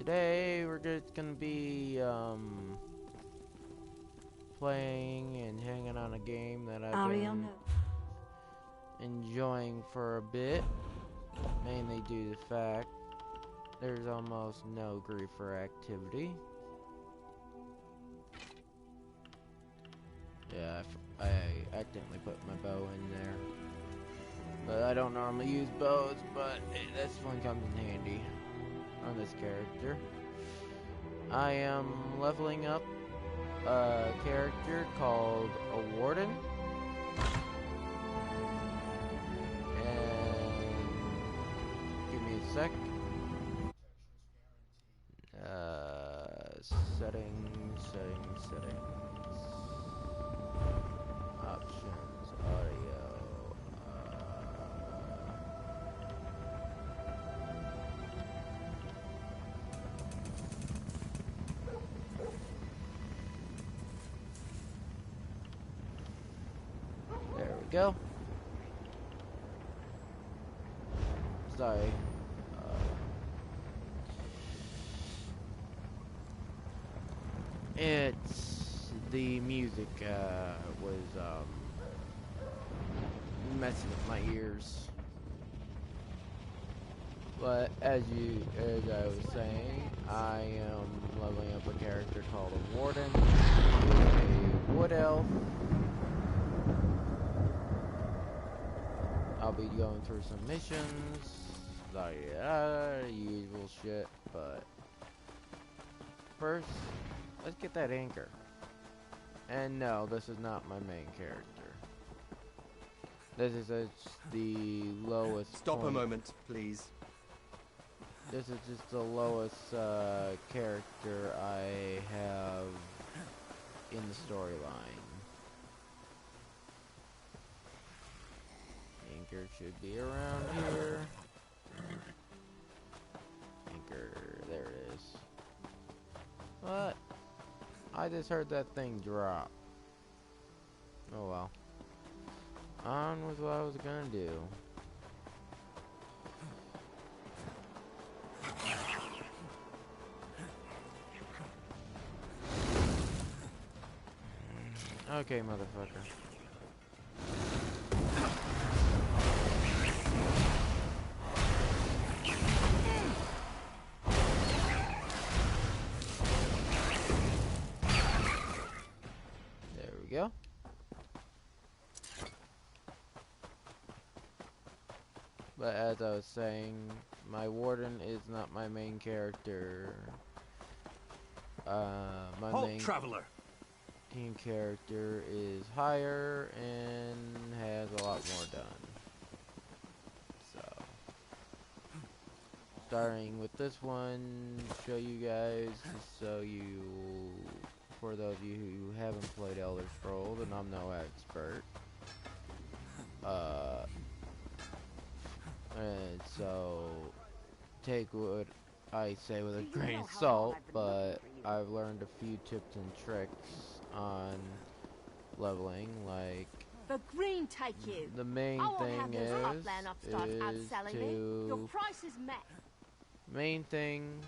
Today we're just gonna be playing and hanging on a game that I've been enjoying for a bit, mainly due to the fact there's almost no griefer activity. Yeah, I accidentally put my bow in there, but I don't normally use bows, but this one comes in handy on this character. I am leveling up a character called a Warden, and give me a sec. Settings, options, audio. There we go. Sorry. It's the music was messing with my ears. But as I was saying, I am leveling up a character called a Warden, a wood elf. I'll be going through some missions, like usual shit, but first, let's get that anchor. And no, this is not my main character. This is the lowest Stop point. a moment, please. This is just the lowest character I have in the storyline. Anchor should be around here. Anchor, there it is. What? I just heard that thing drop. Oh well. On with what I was gonna do. Okay, motherfucker. There we go. But as I was saying, my Warden is not my main character. My main Traveler. team character is higher and has a lot more done. So, starting with this one, show you guys, for those of you who haven't played Elder Scrolls, and I'm no expert. And so, take what I say with a grain of salt, but I've learned a few tips and tricks on leveling, like the green take you. The main thing is Your price is met. Main thing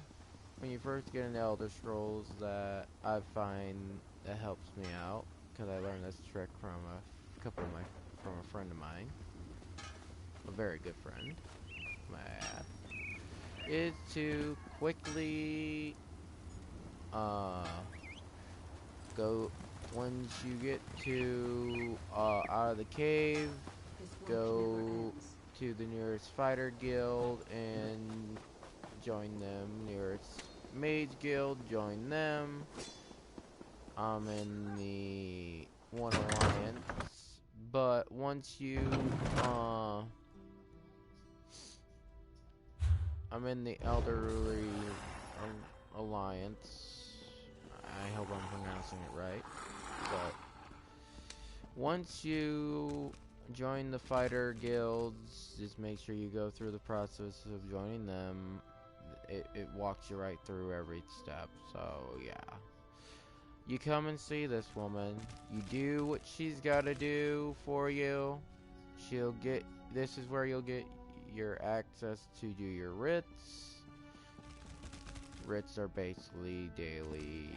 when you first get into Elder Scrolls that I find that helps me out, because I learned this trick from a friend of mine, a very good friend, my ass, is to quickly go once you get to out of the cave, go to the nearest fighter guild and join them. Nearest mage guild, join them. I'm in the one alliance, but once you I'm in the elderly alliance. I hope I'm pronouncing it right. But once you join the fighter guilds, just make sure you go through the process of joining them. It walks you right through every step. So yeah, you come and see this woman. You do what she's got to do for you. This is where you'll get your access to do your writs. writs are basically daily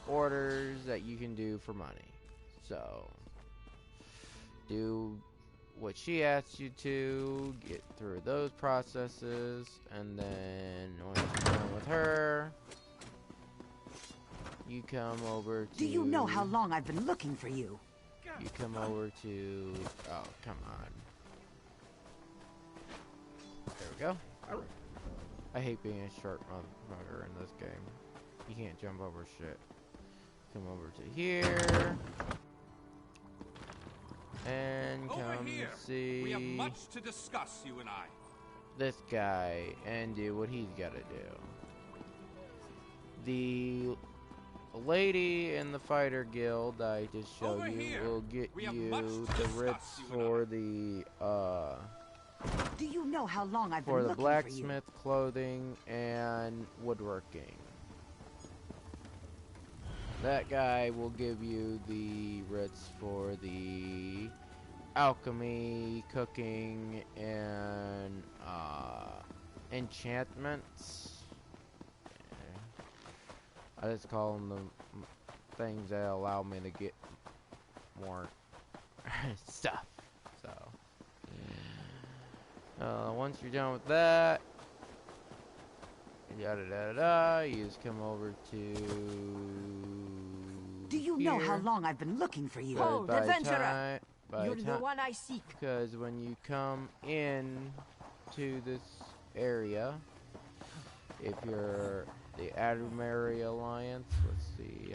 orders that you can do for money. So, do what she asks you to, get through those processes, and then once you're done with her, you come over to... Do you know how long I've been looking for you? You come over to... Oh, come on. There we go. I hate being a short motherfucker in this game. You can't jump over shit. Come over to here. And come see... We have much to discuss, you and I. This guy and do what he's gotta do. The lady in the fighter guild I just showed you will get you the writs for the Do you know how long I've been for the looking blacksmith clothing and woodworking. That guy will give you the writs for the alchemy, cooking, and enchantments. I just call them the things that allow me to get more stuff. So, once you're done with that, yada da da, you just come over to. Do you know how long I've been looking for you? Hold, adventurer! You're the one I seek. Because when you come in to this area, if you're the Adamary Alliance, let's see,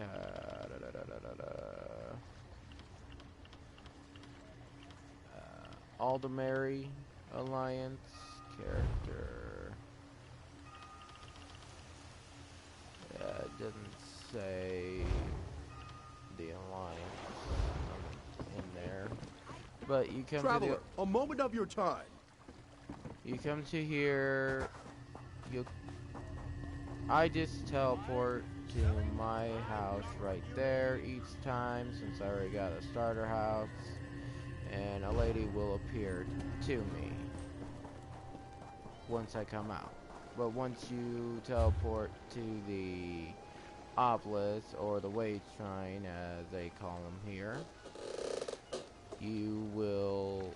Aldemary Alliance character. It doesn't say the Alliance in there, but you come Traveler, to a moment of your time. you come to here. I just teleport to my house right there each time, since I already got a starter house, and a lady will appear to me once I come out. But once you teleport to the obelisk, or the Wade Shrine as they call them here, you will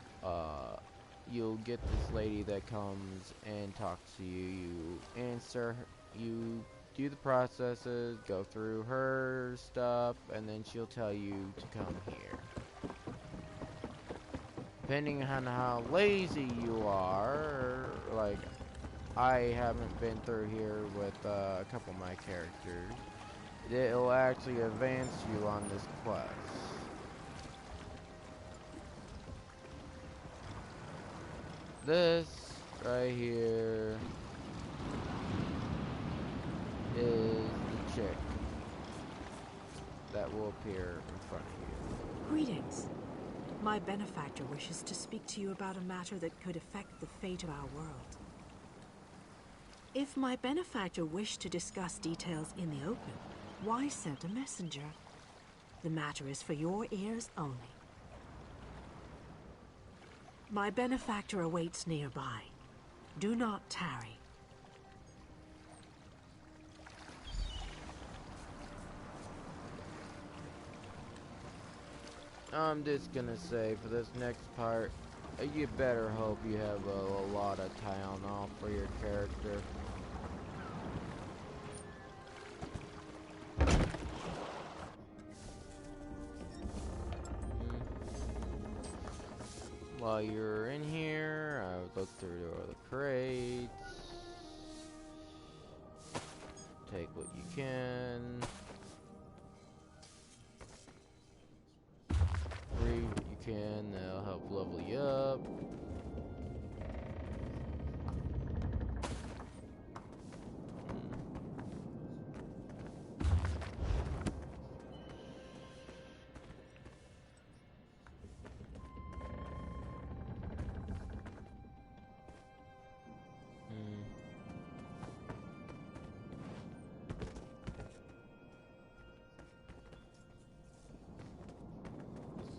you'll get this lady that comes and talks to you. You answer, you do the processes, go through her stuff, and then she'll tell you to come here. Depending on how lazy you are, like I haven't been through here with a couple of my characters, it'll actually advance you on this quest. This right here is the chick that will appear in front of you. Greetings. My benefactor wishes to speak to you about a matter that could affect the fate of our world. If my benefactor wished to discuss details in the open, why send a messenger? The matter is for your ears only. My benefactor awaits nearby. Do not tarry. I'm just gonna say, for this next part, you better hope you have a lot of Tylenol for your character. While you're in here, I would look through all the crates. Take what you can. Read what you can, that'll help level you up.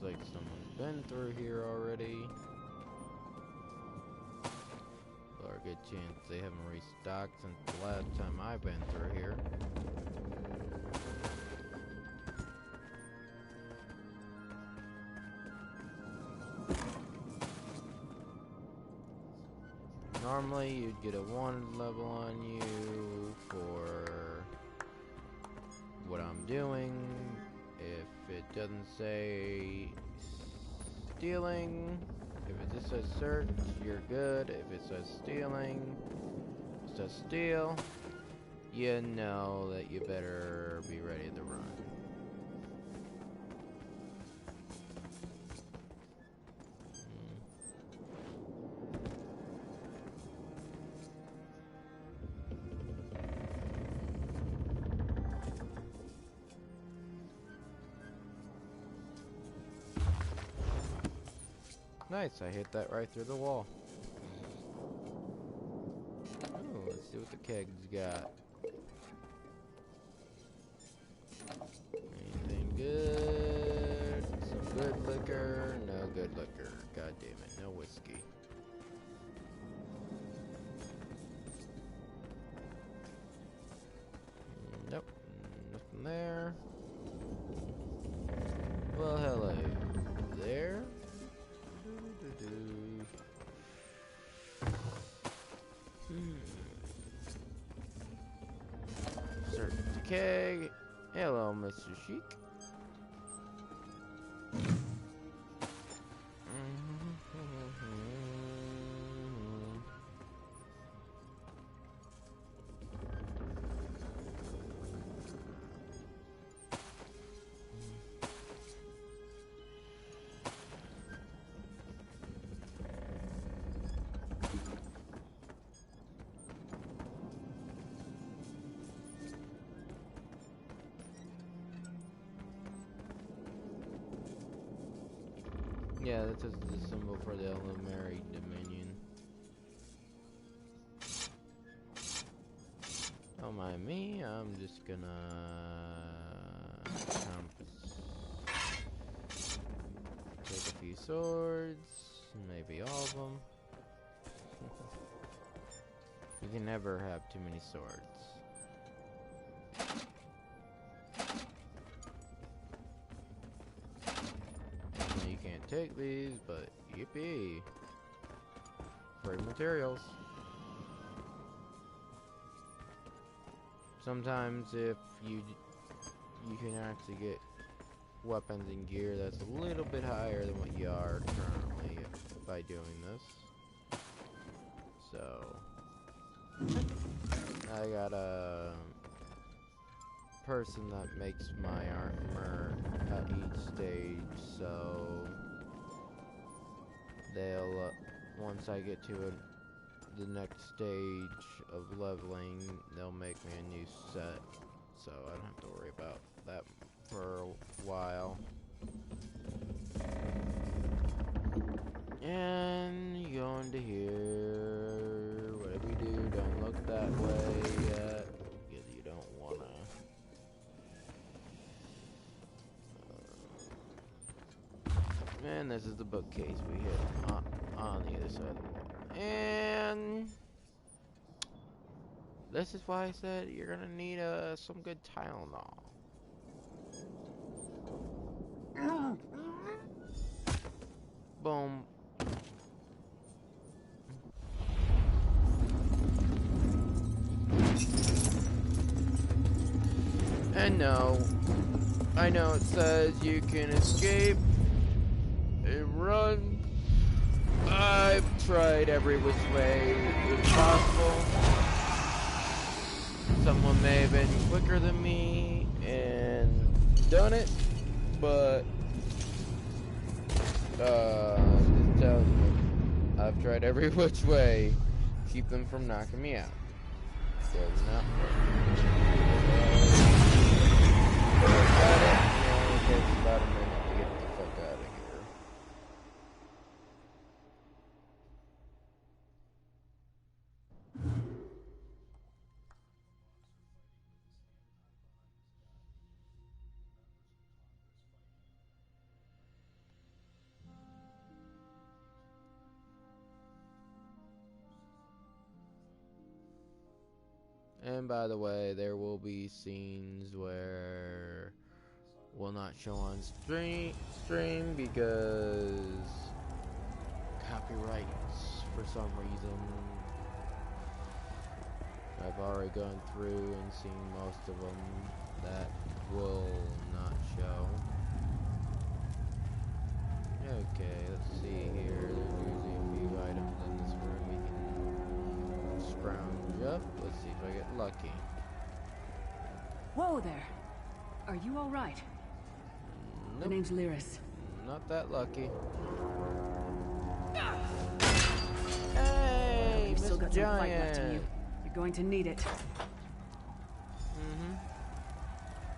Like someone's been through here already. Or get chance they haven't restocked since the last time I've been through here. Normally, you'd get a 1 level on you for what I'm doing. If it doesn't say stealing, if it just says search, you're good. If it says stealing, it says steal, you know that you better be ready to run. Nice, I hit that right through the wall. Ooh, let's see what the kegs got. Anything good? Some good liquor? No good liquor. God damn it, no whiskey. Nope, nothing there. Well, hello there. Search the keg. Hello, Mr. Sheik. Yeah, that's just the symbol for the Elamari Dominion. Don't mind me, I'm just gonna take a few swords, maybe all of them. You can never have too many swords. You can't take these, but yippee! Free materials. Sometimes if you can actually get weapons and gear that's a little bit higher than what you are currently by doing this. So I got a person that makes my armor at each stage, so they'll once I get to the next stage of leveling, they'll make me a new set, so I don't have to worry about that for a while. And you go into here. Whatever you do, don't look that way yet, because you don't wanna. And this is the bookcase we hit on the other side of the wall. And this is why I said you're gonna need some good Tylenol. Boom. And no, I know it says you can escape and run. I've tried every which way it's possible. Someone may have been quicker than me and done it, but just telling you, I've tried every which way to keep them from knocking me out. Does not work. It only takes about a minute to get the fuck out of here. And by the way, there will be scenes where will not show on stream because copyrights for some reason. I've already gone through and seen most of them that will not show. Okay, let's see here. There's usually a few items in this room we can scrounge up. Let's see if I get lucky. Whoa there. Are you all right? Nope. The name's Lyris. Not that lucky. Hey, You've still got some fight left in Giant. you. You're going to need it. Mm-hmm.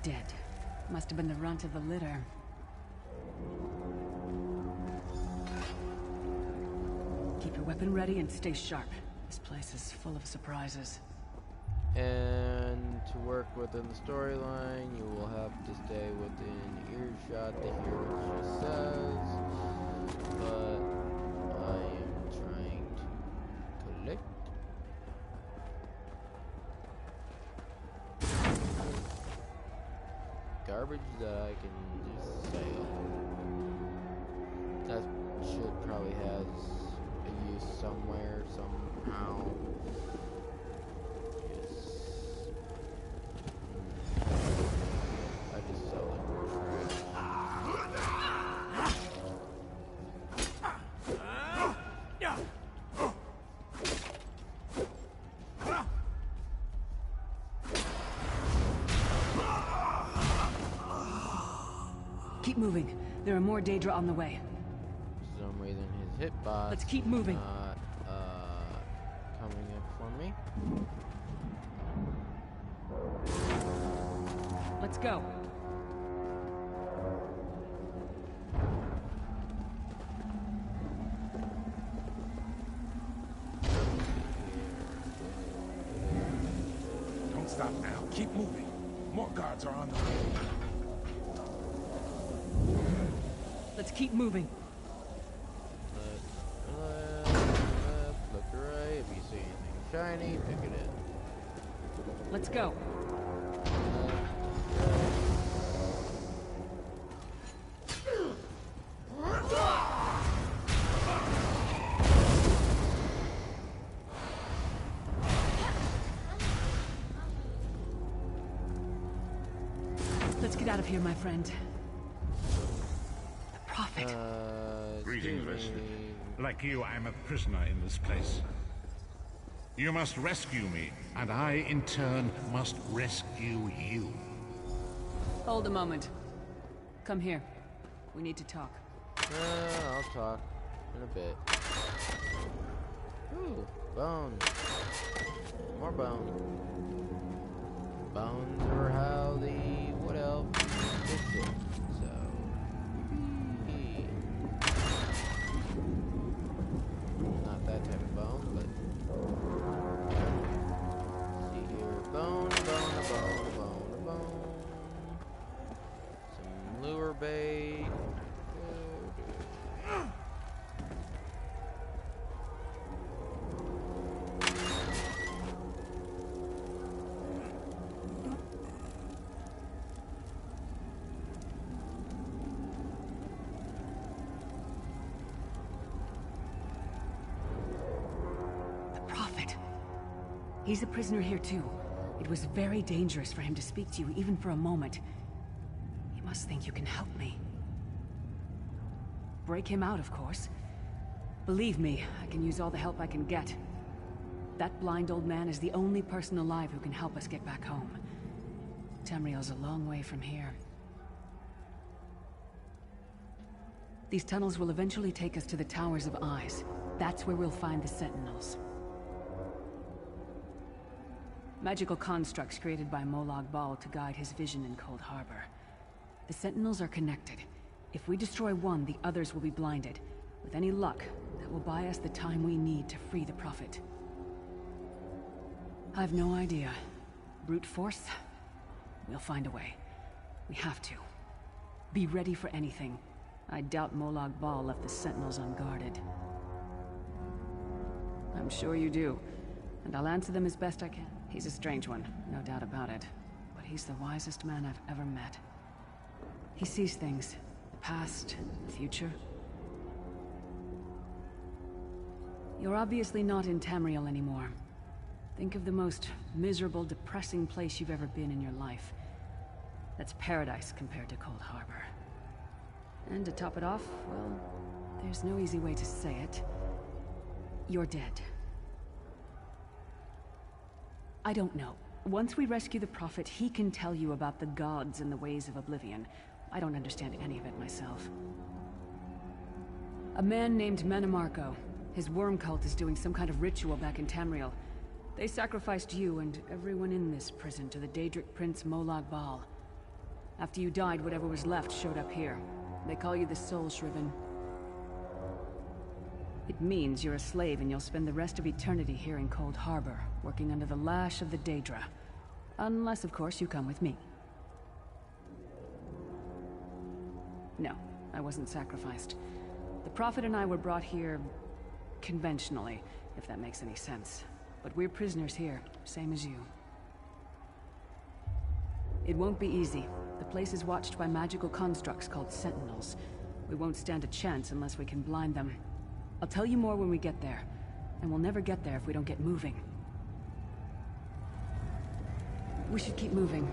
Dead. Must have been the runt of the litter. Keep your weapon ready and stay sharp. This place is full of surprises. And to work within the storyline, you will have to stay within earshot to hear what she says. But I am trying to collect. Garbage that I can just sell. That should probably has a use somewhere, somehow. I just sell it for Keep moving. There are more Daedra on the way. For some reason his hitbox Let's keep moving. not coming up for me. Let's go. Don't stop now. Keep moving. More guards are on the way. Let's keep moving. Look right. If you see anything shiny, pick it up. Let's go. Let's get out of here, my friend. The Prophet. Greetings, Excuse me. listener. Like you, I'm a prisoner in this place. You must rescue me, and I, in turn, must rescue you. Hold a moment. Come here. We need to talk. I'll talk in a bit. Ooh, bone. More bone. Bones are how the wood elf fix it. So, yippee. Not that type of bone, but see here, bone, bone. Some lure bait. He's a prisoner here too. It was very dangerous for him to speak to you, even for a moment. You must think you can help me. Break him out, of course. Believe me, I can use all the help I can get. That blind old man is the only person alive who can help us get back home. Tamriel's a long way from here. These tunnels will eventually take us to the Towers of Eyes. That's where we'll find the Sentinels. Magical constructs created by Molag Bal to guide his vision in Cold Harbor. The Sentinels are connected. If we destroy one, the others will be blinded. With any luck, that will buy us the time we need to free the Prophet. I've no idea. Brute force? We'll find a way. We have to. Be ready for anything. I doubt Molag Bal left the Sentinels unguarded. I'm sure you do, and I'll answer them as best I can. He's a strange one, no doubt about it. But he's the wisest man I've ever met. He sees things. The past, the future. You're obviously not in Tamriel anymore. Think of the most miserable, depressing place you've ever been in your life. That's paradise compared to Cold Harbor. And to top it off, well, there's no easy way to say it. You're dead. I don't know. Once we rescue the Prophet, he can tell you about the gods and the ways of Oblivion. I don't understand any of it myself. A man named Manamarco. His worm cult is doing some kind of ritual back in Tamriel. They sacrificed you and everyone in this prison to the Daedric Prince Molag Bal. After you died, whatever was left showed up here. They call you the Soul Shriven. It means you're a slave and you'll spend the rest of eternity here in Cold Harbor, working under the lash of the Daedra. Unless, of course, you come with me. No, I wasn't sacrificed. The Prophet and I were brought here conventionally, if that makes any sense. But we're prisoners here, same as you. It won't be easy. The place is watched by magical constructs called Sentinels. We won't stand a chance unless we can blind them. I'll tell you more when we get there. And we'll never get there if we don't get moving. We should keep moving.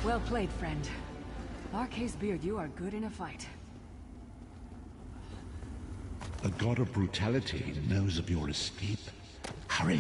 Well played, friend. Arkay's beard, you are good in a fight. The god of brutality knows of your escape. Hurry!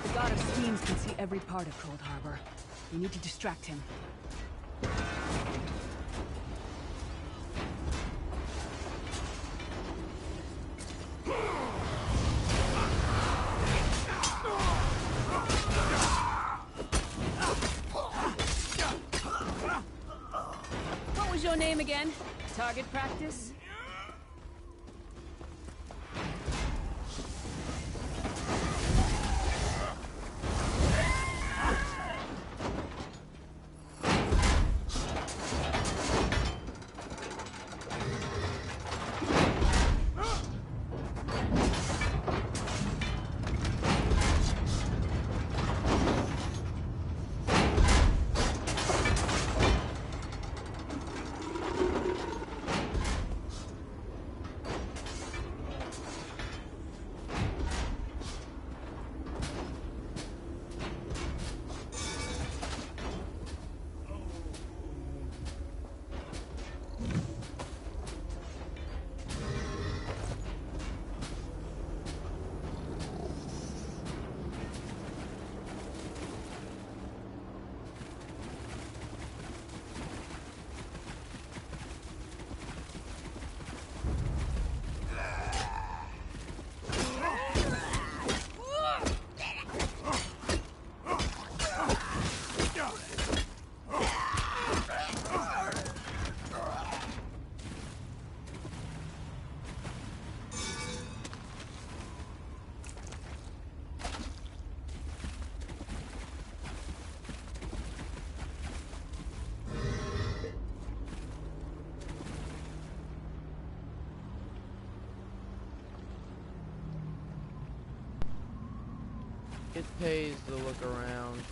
The God of Schemes can see every part of Cold Harbor. We need to distract him. What was your name again? Target practice? It pays to look around.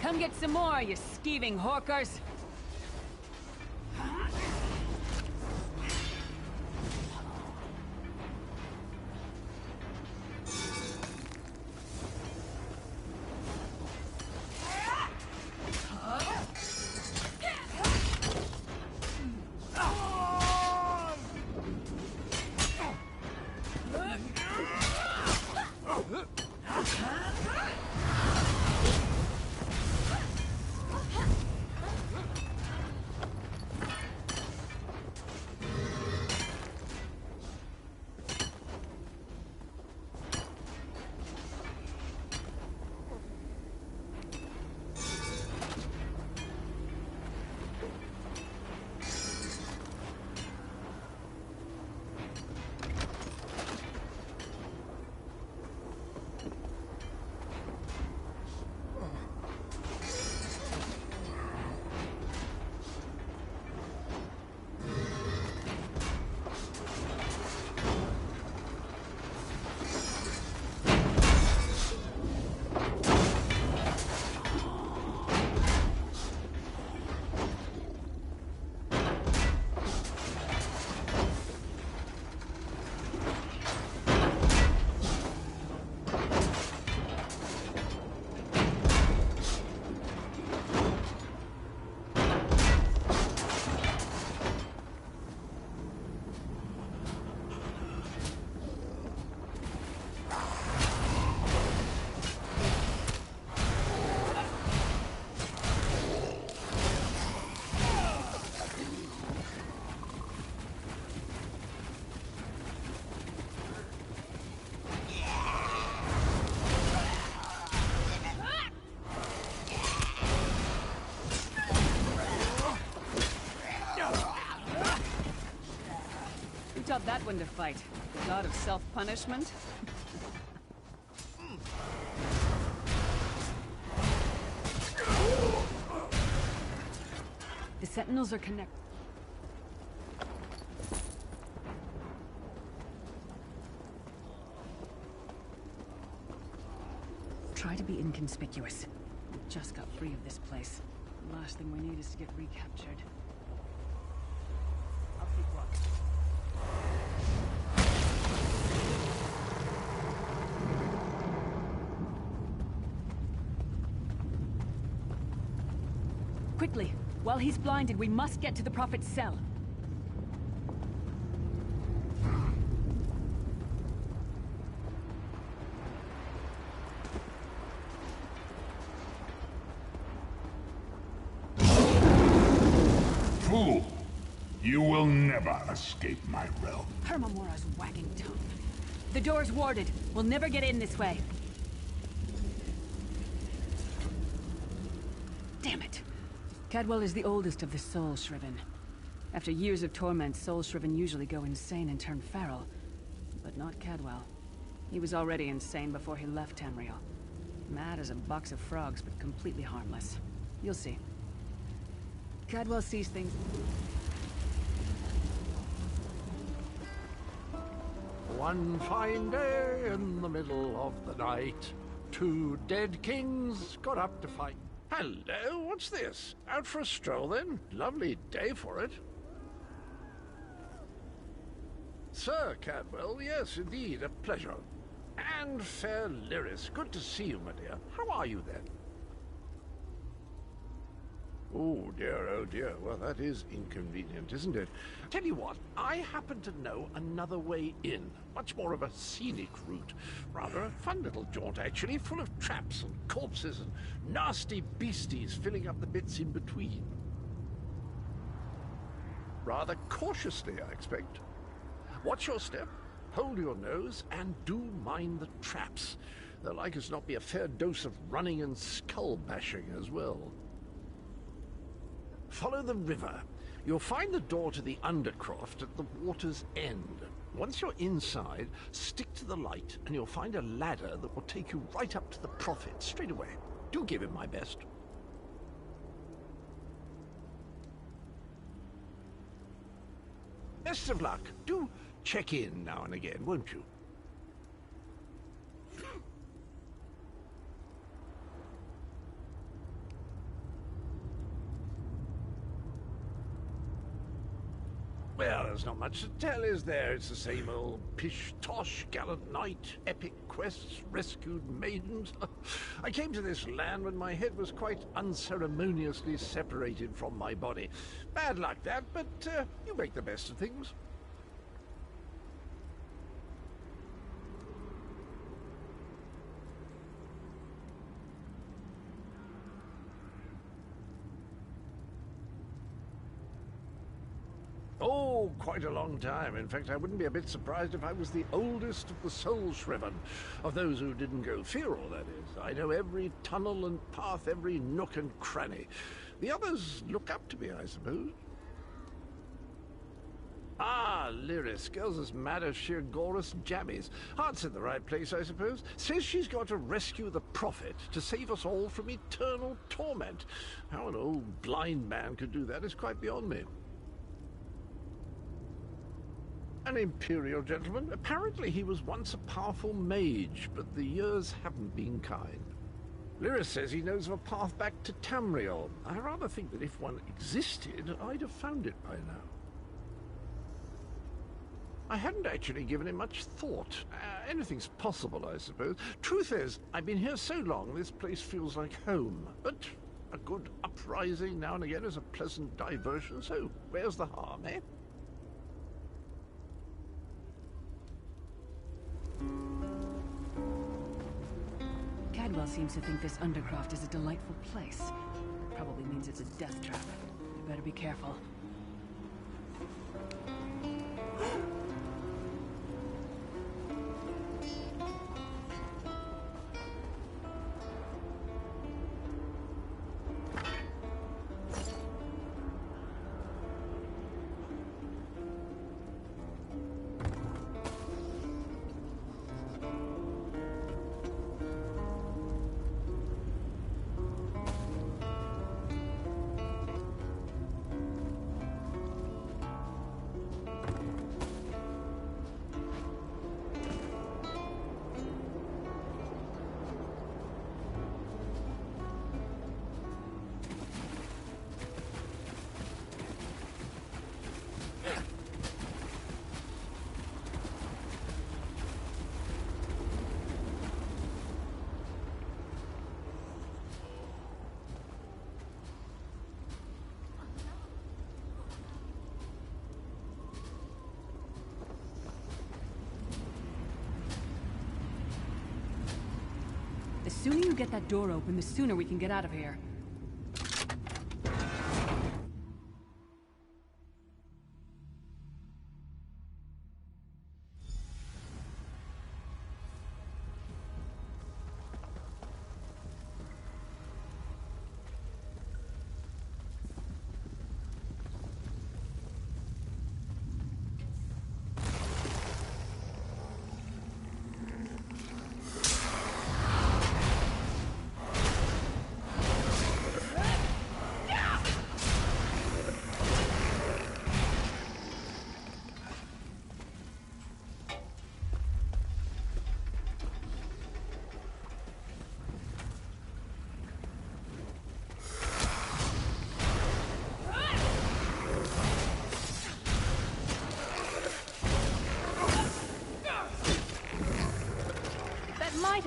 Come get some more, you skeeving hawkers! Taught that one to fight. The god of self-punishment? The Sentinels are connected. Try to be inconspicuous. We just got free of this place. The last thing we need is to get recaptured. I'll keep watch. Quickly! While he's blinded, we must get to the Prophet's cell. Fool! You will never escape my realm. Hermamora's wagging tongue. The door's warded. We'll never get in this way. Damn it. Cadwell is the oldest of the Soul Shriven. After years of torment, Soul Shriven usually go insane and turn feral. But not Cadwell. He was already insane before he left Tamriel. Mad as a box of frogs, but completely harmless. You'll see. Cadwell sees things... One fine day in the middle of the night, two dead kings got up to fight. Hello, what's this? Out for a stroll then? Lovely day for it. Sir Cadwell, yes, indeed, a pleasure. And fair Lyris, good to see you, my dear. How are you, then? Oh dear, well that is inconvenient, isn't it? Tell you what, I happen to know another way in. Much more of a scenic route. Rather a fun little jaunt, actually, full of traps and corpses and nasty beasties filling up the bits in between. Rather cautiously, I expect. Watch your step, hold your nose, and do mind the traps. There'll like as not be a fair dose of running and skull-bashing as well. Follow the river. You'll find the door to the Undercroft at the water's end. Once you're inside, stick to the light, and you'll find a ladder that will take you right up to the Prophet straight away. Do give him my best. Best of luck. Do check in now and again, won't you? Well, there's not much to tell, is there? It's the same old pish-tosh, gallant knight, epic quests, rescued maidens. I came to this land when my head was quite unceremoniously separated from my body. Bad luck, that, but you make the best of things. Oh, quite a long time. In fact, I wouldn't be a bit surprised if I was the oldest of the soul-shriven. Of those who didn't go feral, that is. I know every tunnel and path, every nook and cranny. The others look up to me, I suppose. Ah, Lyris. Girl's as mad as sheer Gorus jammies. Heart's in the right place, I suppose. Says she's got to rescue the Prophet to save us all from eternal torment. How an old blind man could do that is quite beyond me. An imperial gentleman. Apparently he was once a powerful mage, but the years haven't been kind. Lyris says he knows of a path back to Tamriel. I rather think that if one existed, I'd have found it by now. I hadn't actually given it much thought. Anything's possible, I suppose. Truth is, I've been here so long, this place feels like home. But a good uprising now and again is a pleasant diversion, so where's the harm, eh? Cadwell seems to think this Undercroft is a delightful place. Probably means it's a death trap. You better be careful. The sooner you get that door open, the sooner we can get out of here.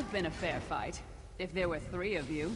have been a fair fight. If there were 3 of you.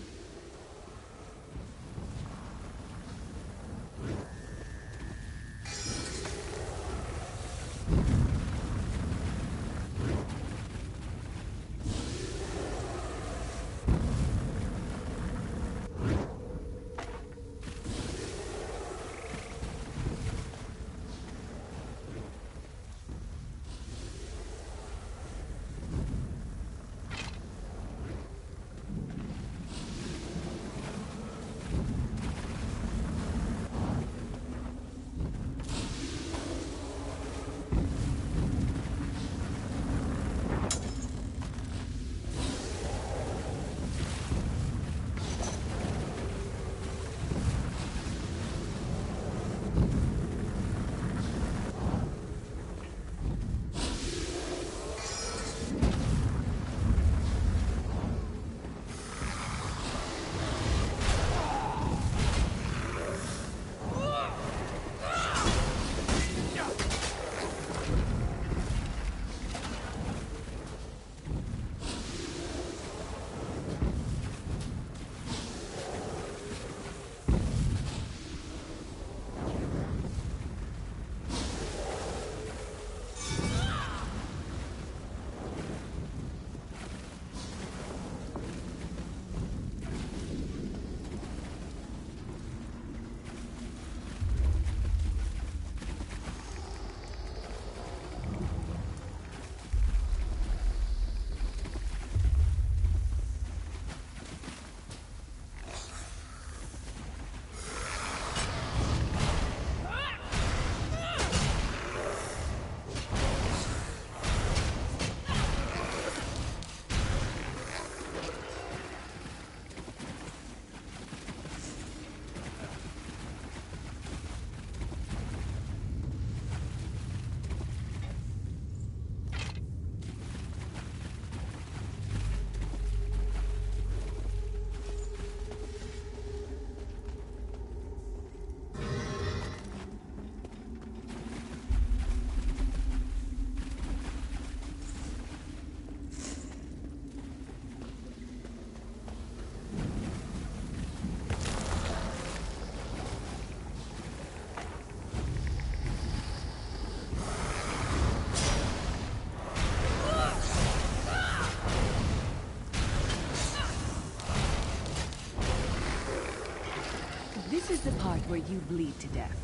This is the part where you bleed to death.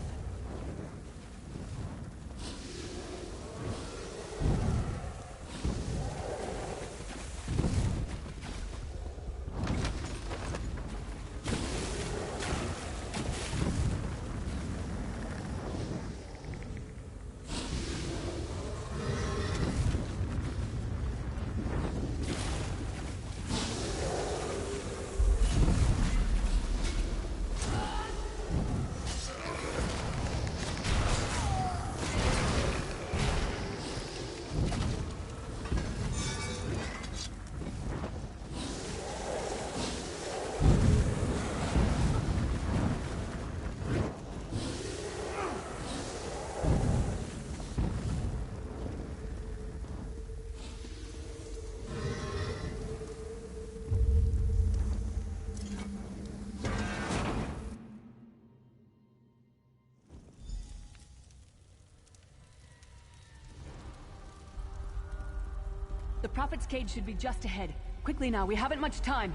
The Prophet's cage should be just ahead. Quickly now, we haven't much time.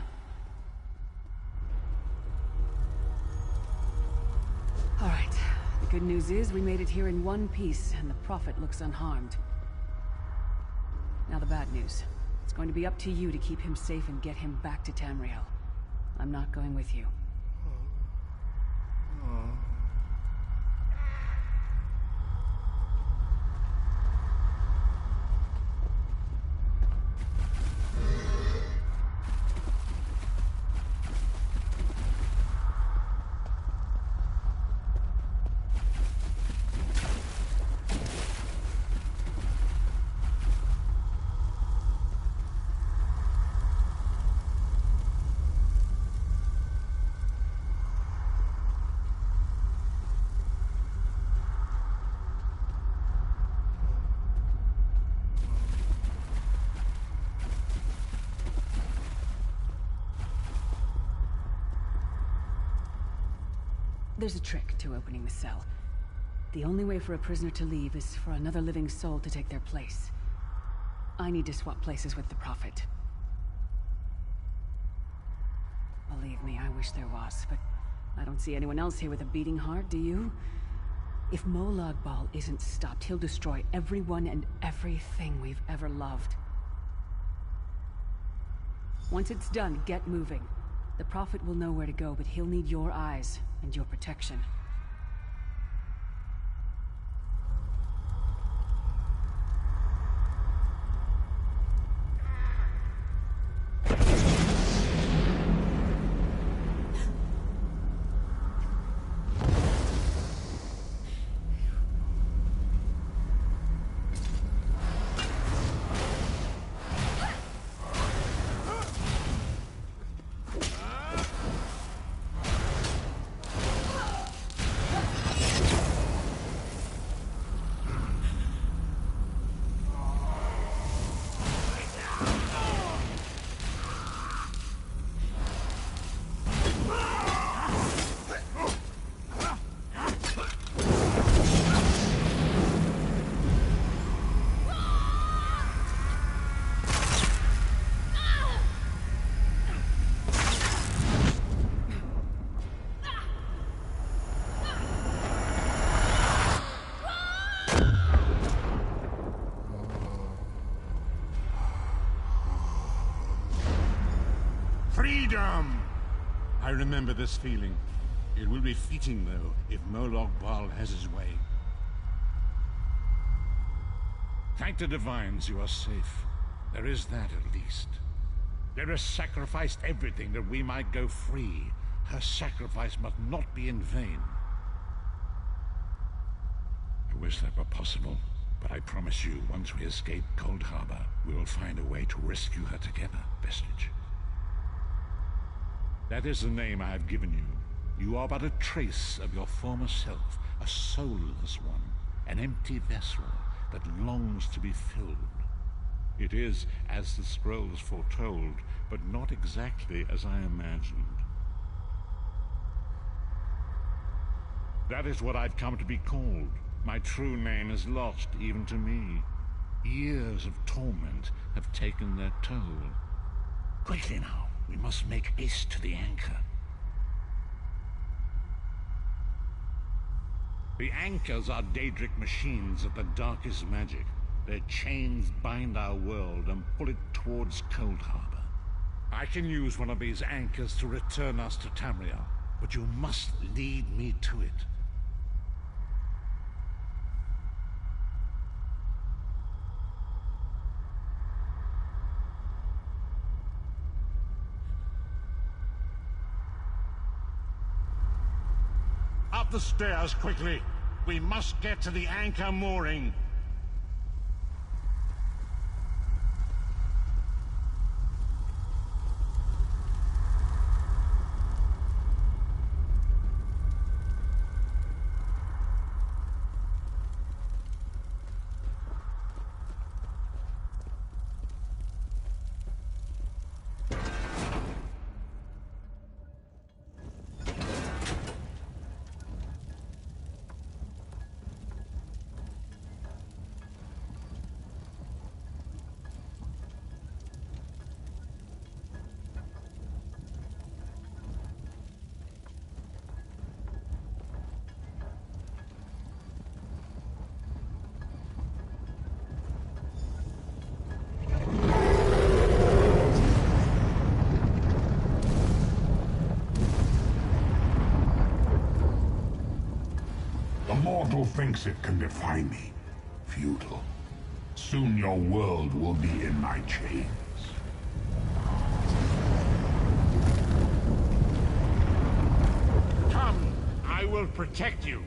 All right. The good news is we made it here in one piece, and the Prophet looks unharmed. Now the bad news. It's going to be up to you to keep him safe and get him back to Tamriel. I'm not going with you. There's a trick to opening the cell. The only way for a prisoner to leave is for another living soul to take their place. I need to swap places with the Prophet. Believe me, I wish there was, but I don't see anyone else here with a beating heart, do you? If Molag Bal isn't stopped, he'll destroy everyone and everything we've ever loved. Once it's done, get moving. The Prophet will know where to go, but he'll need your eyes and your protection. Freedom! I remember this feeling. It will be fleeting, though, if Molag Bal has his way. Thank the Divines you are safe. There is that, at least. Lyra sacrificed everything that we might go free. Her sacrifice must not be in vain. I wish that were possible, but I promise you, once we escape Cold Harbor, we will find a way to rescue her together, Vestige. That is the name I have given you. You are but a trace of your former self, a soulless one, an empty vessel that longs to be filled. It is as the scrolls foretold, but not exactly as I imagined. That is what I've come to be called. My true name is lost even to me. Years of torment have taken their toll. Quickly now. We must make haste to the anchor. The anchors are Daedric machines of the darkest magic. Their chains bind our world and pull it towards Cold Harbor. I can use one of these anchors to return us to Tamriel, but you must lead me to it. Up the stairs, quickly! We must get to the anchor mooring! Mortal thinks it can defy me. Futile. Soon your world will be in my chains. Come! I will protect you!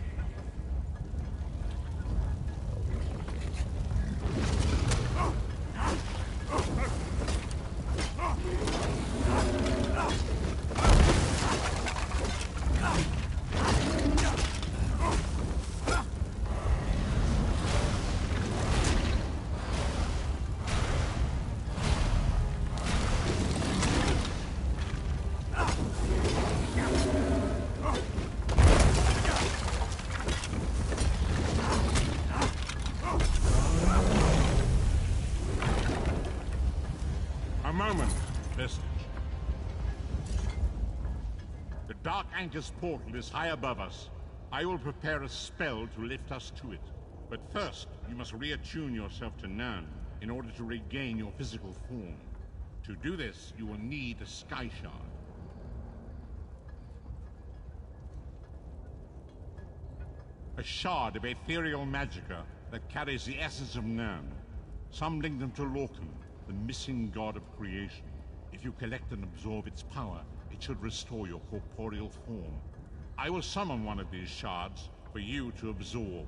anchor's portal is high above us. I will prepare a spell to lift us to it. But first, you must reattune yourself to Nern in order to regain your physical form. To do this, you will need a Sky Shard. A shard of ethereal magicka that carries the essence of Nern. Some link them to Lorcan, the missing god of creation. If you collect and absorb its power, it should restore your corporeal form. I will summon one of these shards for you to absorb.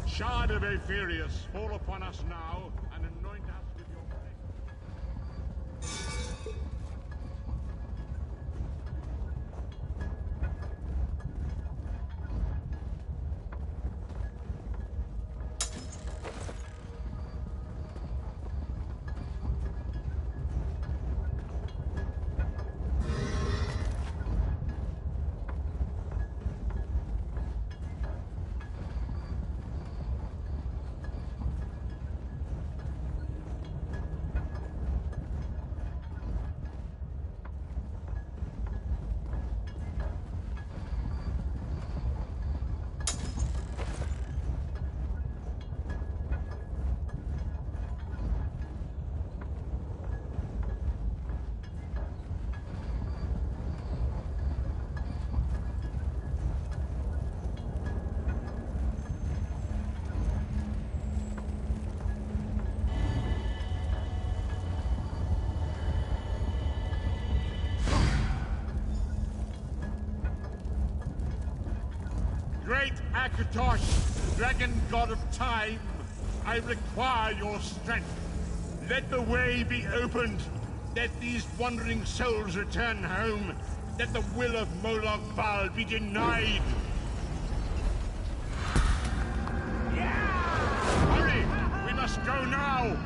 Shard of Aetherius, fall upon us now and anoint us with your blessing. Great Akatosh, dragon god of time, I require your strength. Let the way be opened. Let these wandering souls return home. Let the will of Molag Bal be denied. Hurry! We must go now!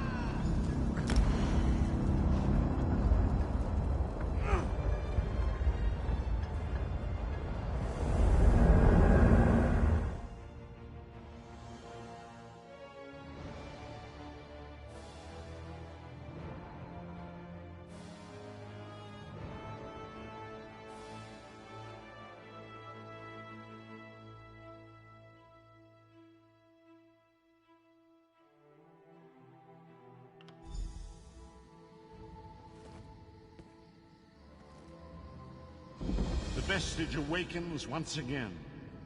The vestige awakens once again.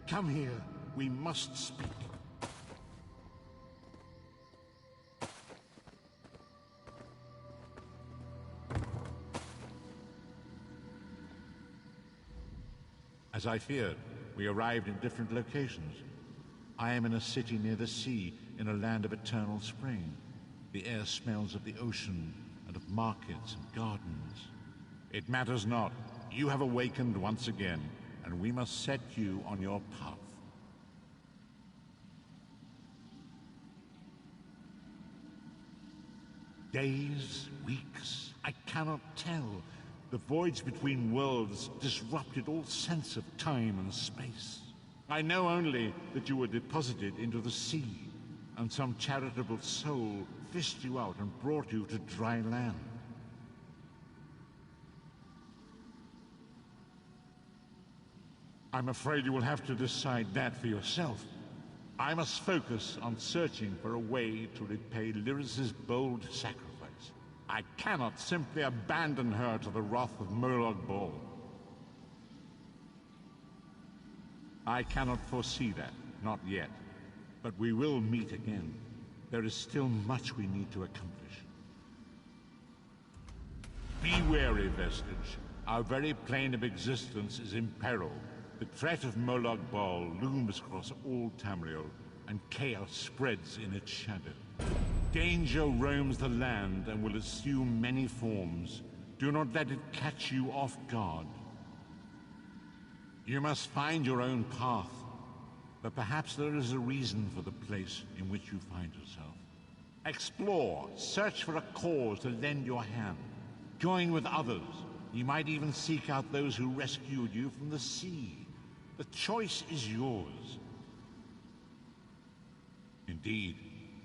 Come here. We must speak. As I feared, we arrived in different locations. I am in a city near the sea, in a land of eternal spring. The air smells of the ocean and of markets and gardens. It matters not. You have awakened once again, and we must set you on your path. Days, weeks, I cannot tell. The voids between worlds disrupted all sense of time and space. I know only that you were deposited into the sea, and some charitable soul fished you out and brought you to dry land. I'm afraid you will have to decide that for yourself. I must focus on searching for a way to repay Lyris's bold sacrifice. I cannot simply abandon her to the wrath of Molag Bal. I cannot foresee that, not yet. But we will meet again. There is still much we need to accomplish. Be wary, Vestige. Our very plane of existence is in peril. The threat of Molag Bal looms across all Tamriel, and chaos spreads in its shadow. Danger roams the land and will assume many forms. Do not let it catch you off guard. You must find your own path, but perhaps there is a reason for the place in which you find yourself. Explore, search for a cause to lend your hand. Join with others. You might even seek out those who rescued you from the sea. The choice is yours. Indeed,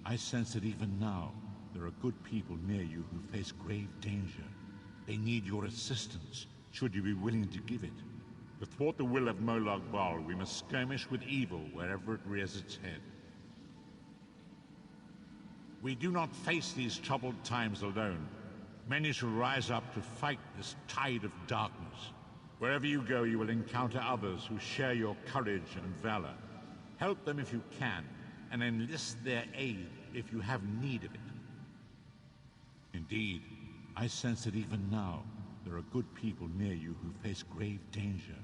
I sense that even now, there are good people near you who face grave danger. They need your assistance, should you be willing to give it. To thwart the will of Molag Bal, we must skirmish with evil wherever it rears its head. We do not face these troubled times alone. Many shall rise up to fight this tide of darkness. Wherever you go, you will encounter others who share your courage and valor. Help them if you can, and enlist their aid if you have need of it. Indeed, I sense that even now, there are good people near you who face grave danger.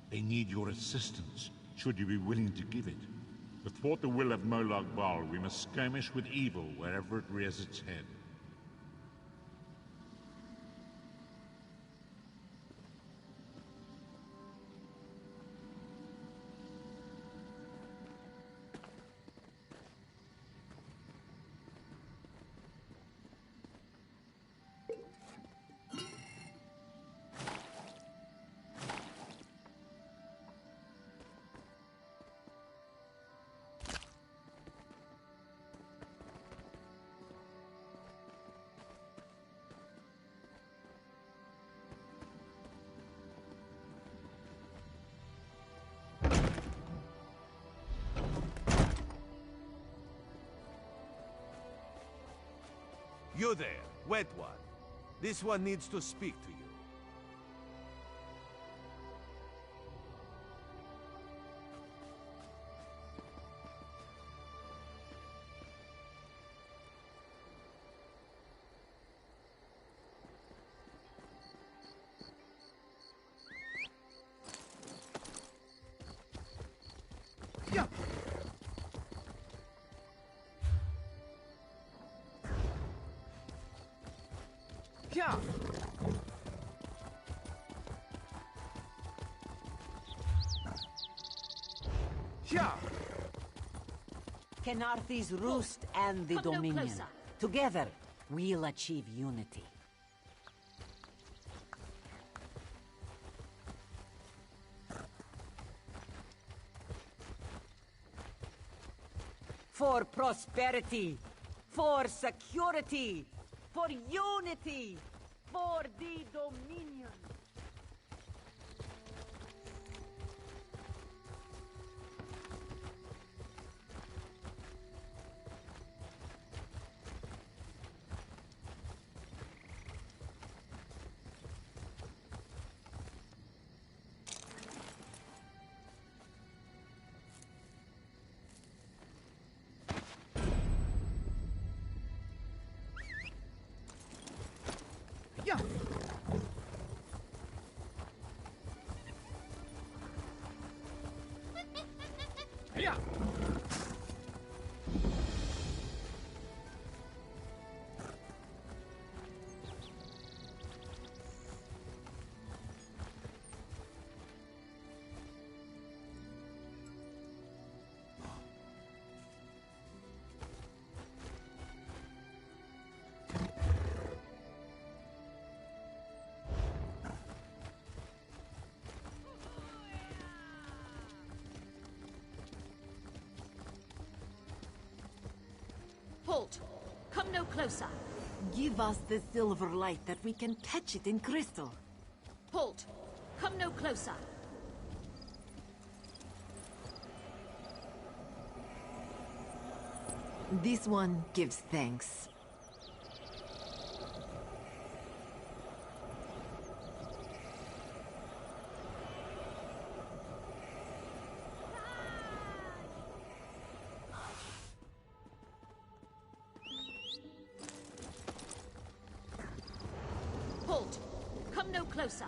They need your assistance, should you be willing to give it. To thwart the will of Molag Bal, we must skirmish with evil wherever it rears its head. You there, wet one. This one needs to speak to you. Yeah. Yeah. Yeah. Kenarthi's roost and the Dominion. Together, we'll achieve unity. For prosperity, for security, for unity, for the Dominion. Yeah. Yeah. Halt! Come no closer. Give us the silver light that we can catch it in crystal. Halt! Come no closer. This one gives thanks. Halt! Come no closer.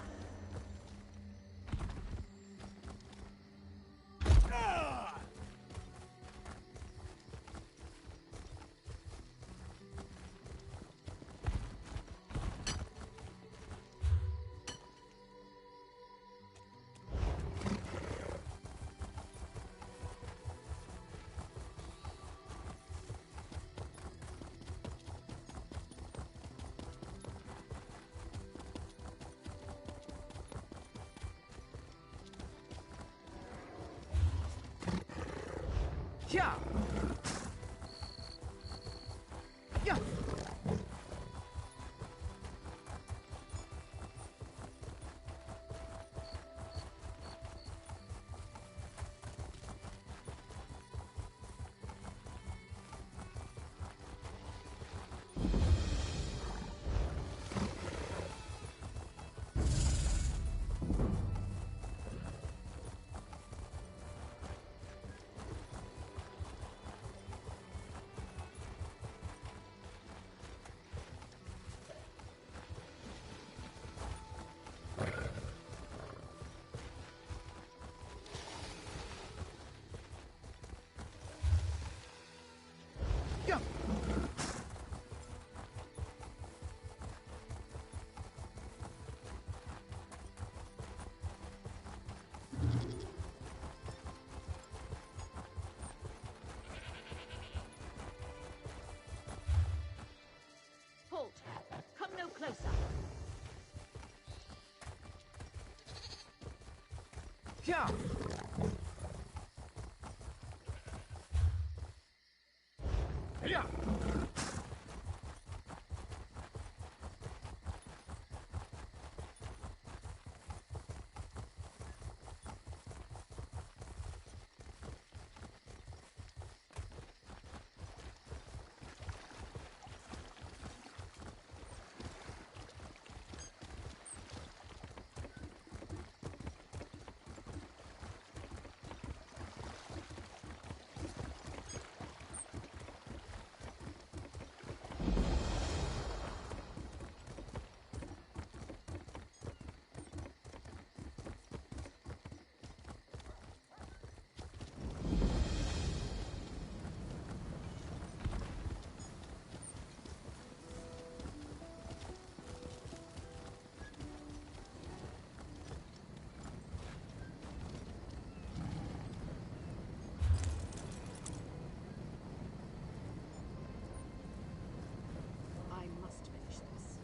Yeah. closer. Yeah. Yeah. I must finish this.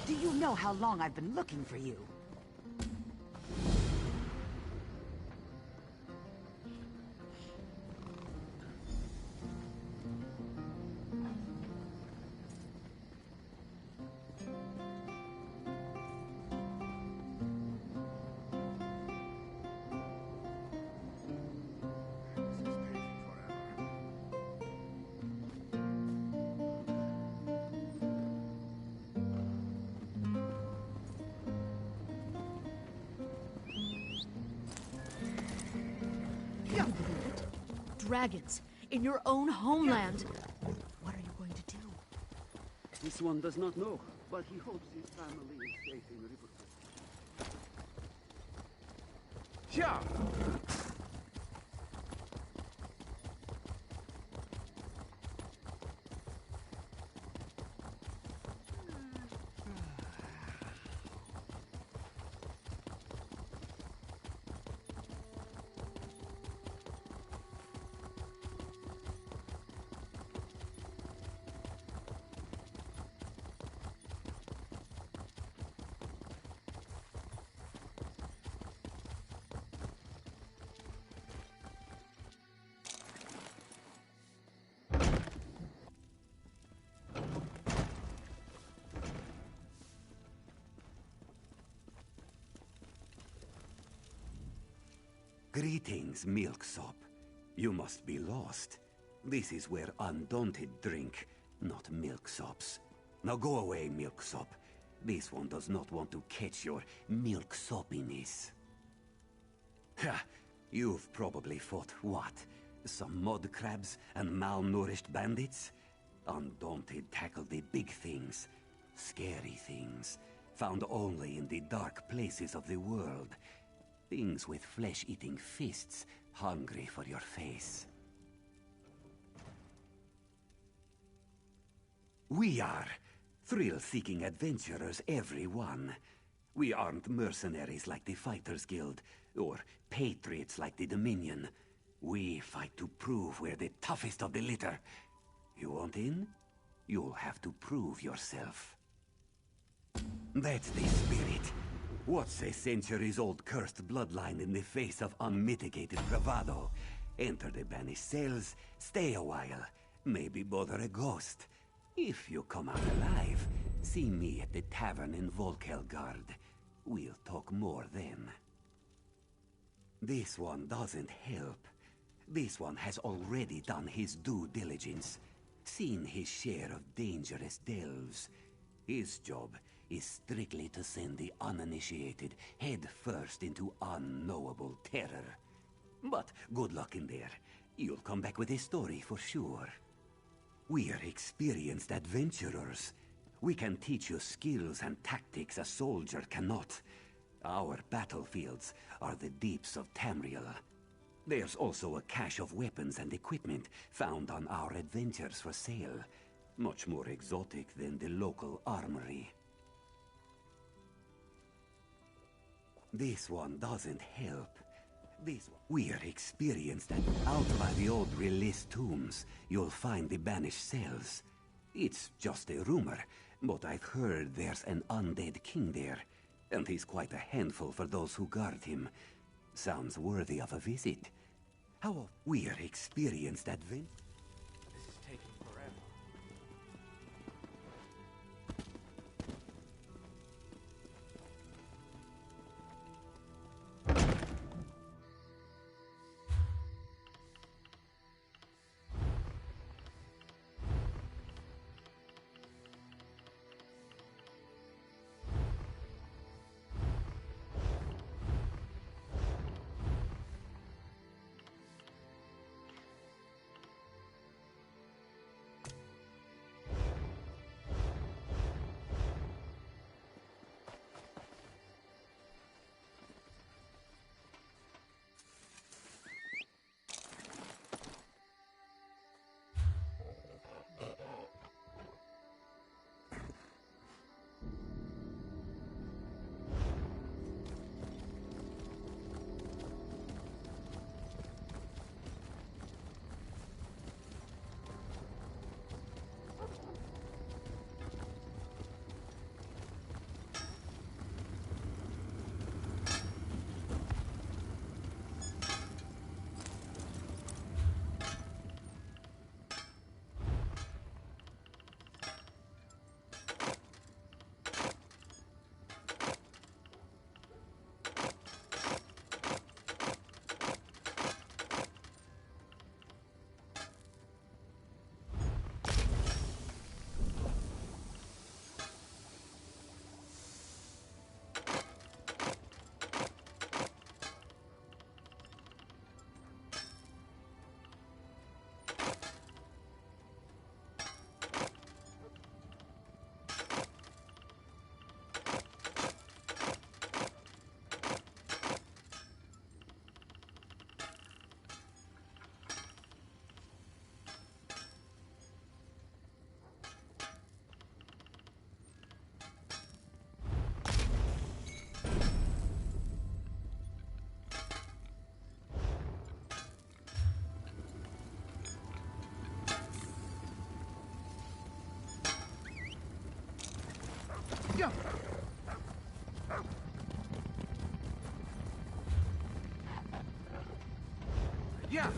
Do you know how long I've been looking for you? Dragons in your own homeland. What are you going to do? This one does not know, but he hopes his family is safe in Riverwood. Yeah. Greetings, Milksop. You must be lost. This is where Undaunted drink, not Milksops. Now go away, Milksop. This one does not want to catch your milksopiness. Ha! You've probably fought what? Some mud crabs and malnourished bandits? Undaunted tackled the big things, scary things, found only in the dark places of the world. Things with flesh-eating fists, hungry for your face. We are thrill-seeking adventurers, every one. We aren't mercenaries like the Fighters Guild, or patriots like the Dominion. We fight to prove we're the toughest of the litter. You want in? You'll have to prove yourself. That's the spirit. What's a centuries-old cursed bloodline in the face of unmitigated bravado? Enter the banished cells, stay a while, maybe bother a ghost. If you come out alive, See me at the tavern in Volkelgard. We'll talk more then. This one doesn't help. This one has already done his due diligence, seen his share of dangerous delves. His job is strictly to send the uninitiated head first into unknowable terror. But good luck in there. You'll come back with a story for sure. We're experienced adventurers. We can teach you skills and tactics a soldier cannot. Our battlefields are the deeps of Tamriel. There's also a cache of weapons and equipment found on our adventures for sale. Much more exotic than the local armory. This one doesn't help. We're experienced and out by the old release tombs, you'll find the banished cells. It's just a rumor, but I've heard there's an undead king there, and he's quite a handful for those who guard him. Sounds worthy of a visit. How we're experienced adventurers. This is taking forever. Yeah. Yeah.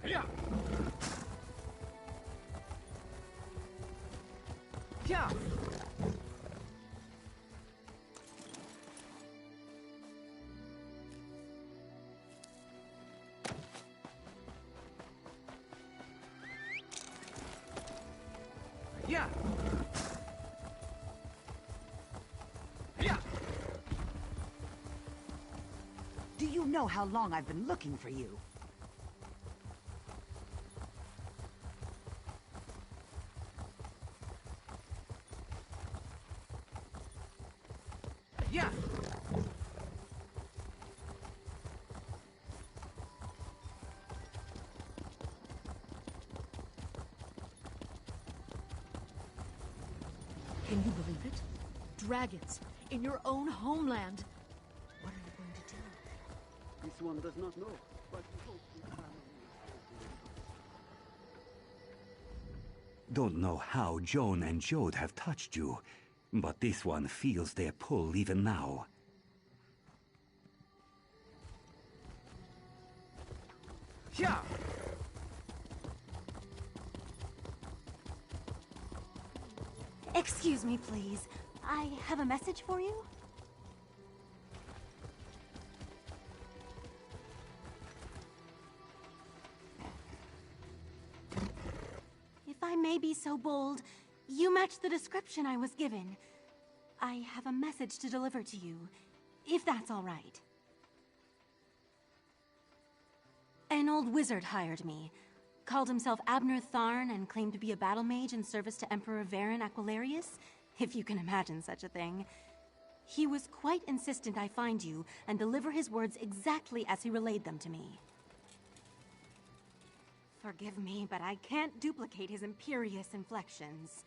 Yeah. Yeah. Yeah. Yeah. Do you know how long I've been looking for you? Yeah. Can you believe it? Dragons in your own homeland. What are you going to do? This one does not know, but don't know how Joan and Jode have touched you, but this one feels their pull even now. Yeah. Excuse me, please. I have a message for you. If I may be so bold, you match the description I was given. I have a message to deliver to you, if that's all right. An old wizard hired me. Called himself Abner Tharn and claimed to be a battle mage in service to Emperor Varen Aquilarius, if you can imagine such a thing. He was quite insistent I find you and deliver his words exactly as he relayed them to me. Forgive me, but I can't duplicate his imperious inflections.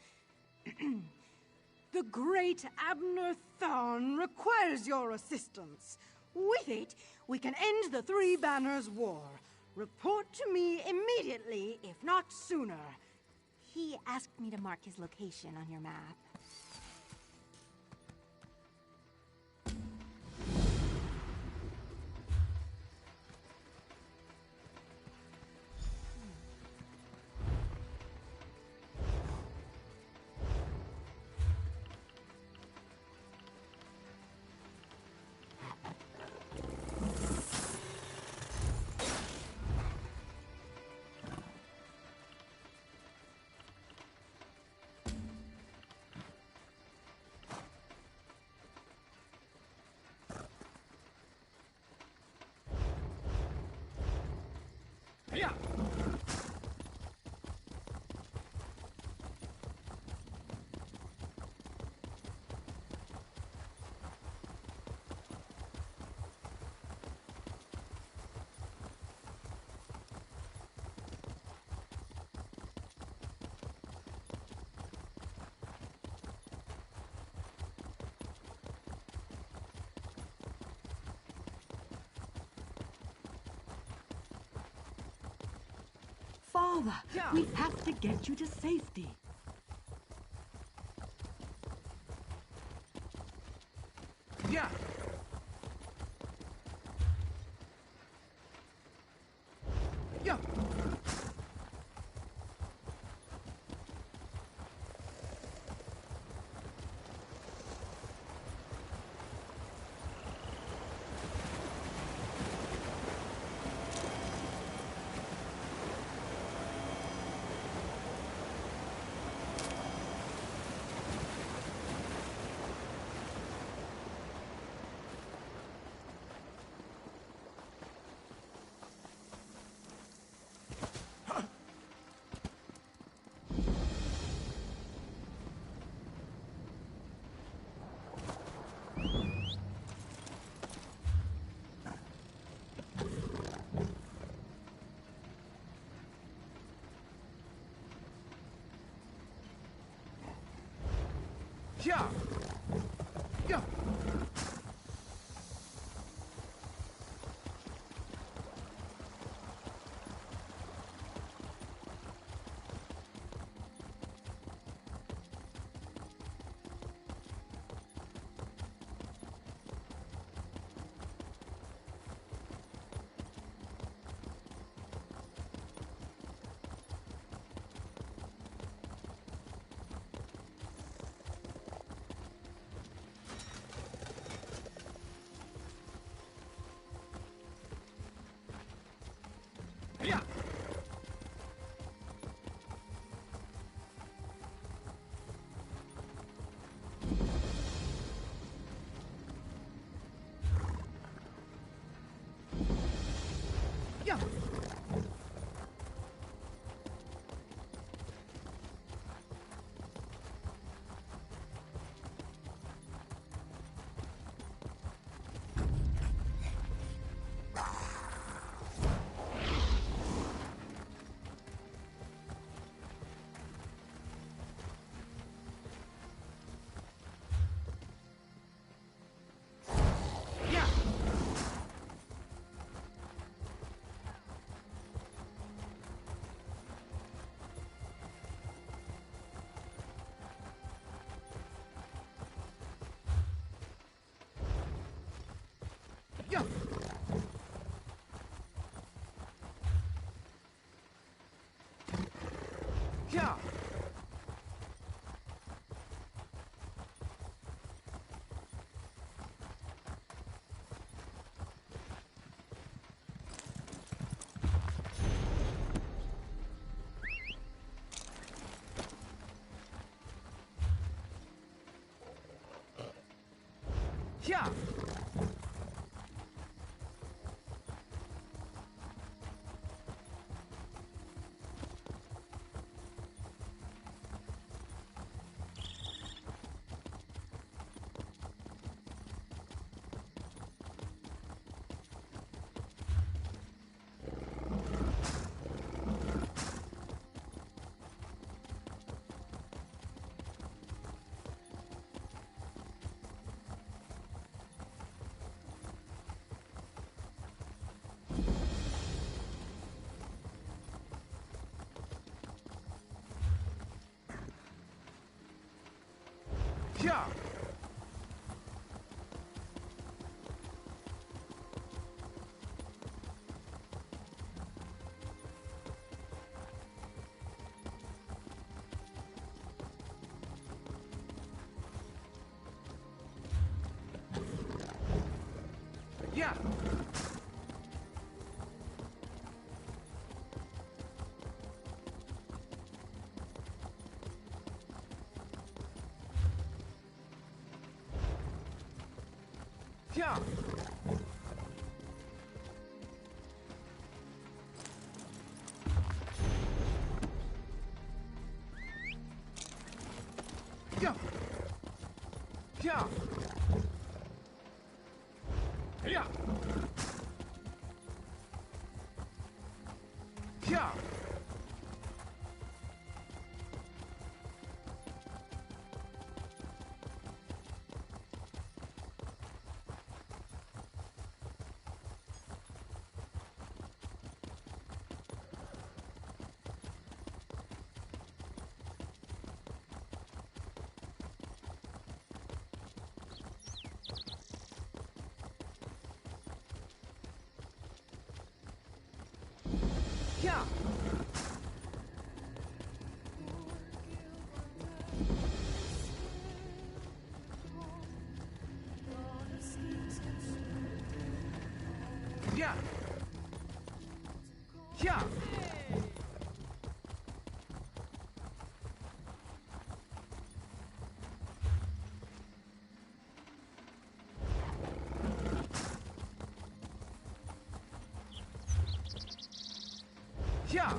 The great Abner Tharn requires your assistance. With it, we can end the Three Banners War. Report to me immediately, if not sooner. He asked me to mark his location on your map. Yeah. Father, we have to get you to safety. Yeah. Yeah. Yeah. Yeah. Yeah. Yeah. Yeah. Yeah. Yeah. Yeah. Yeah. Yeah. Yeah. Yeah. Yeah. Yeah. Yeah. Yeah. Yeah.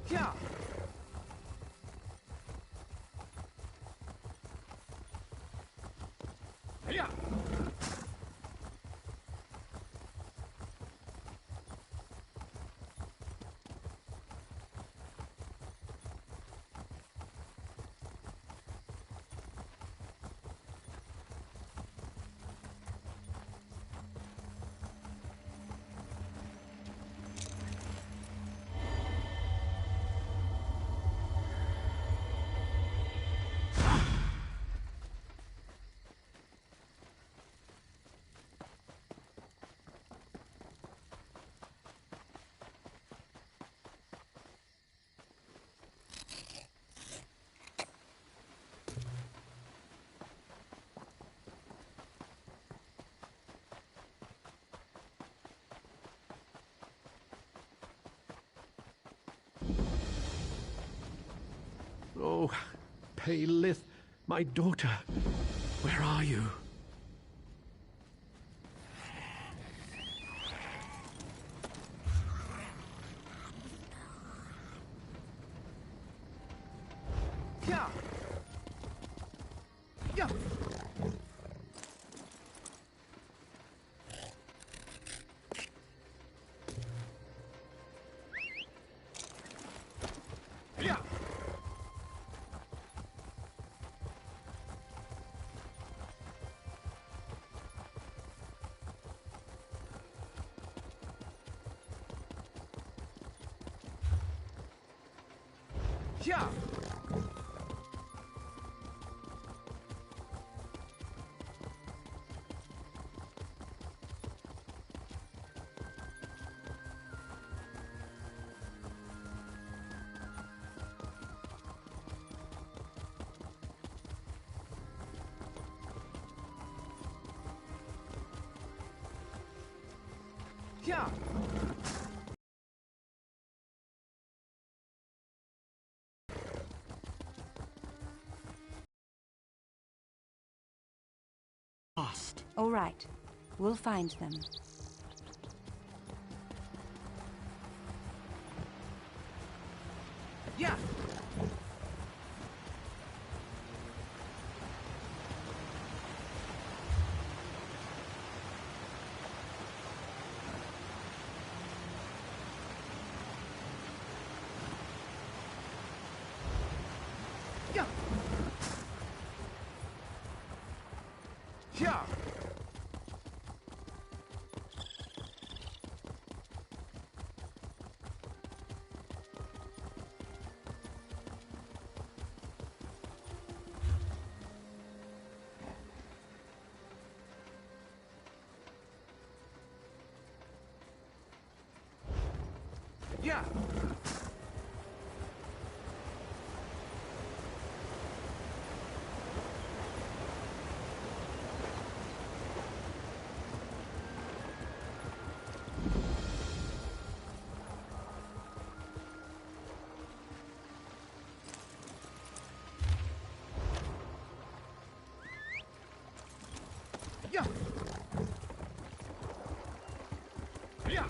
Yeah. Yeah. Oh, Paylith, my daughter, where are you? Yeah. Yeah. Yeah. Yeah. Yeah. Lost. All right. We'll find them. Yeah. Yeah. Yeah. Yeah. Yeah. Yeah.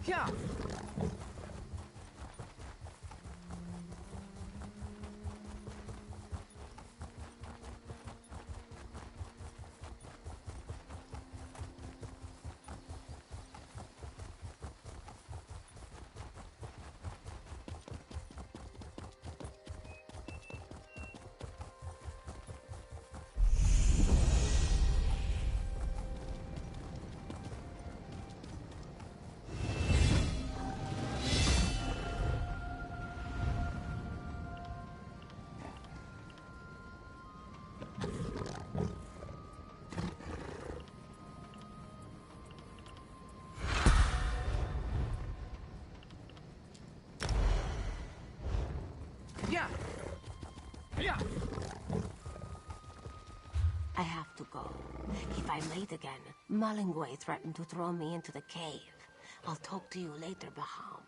Yeah. Yeah. Yeah. I have to go. If I'm late again, Malingwe threatened to throw me into the cave. I'll talk to you later, Baham.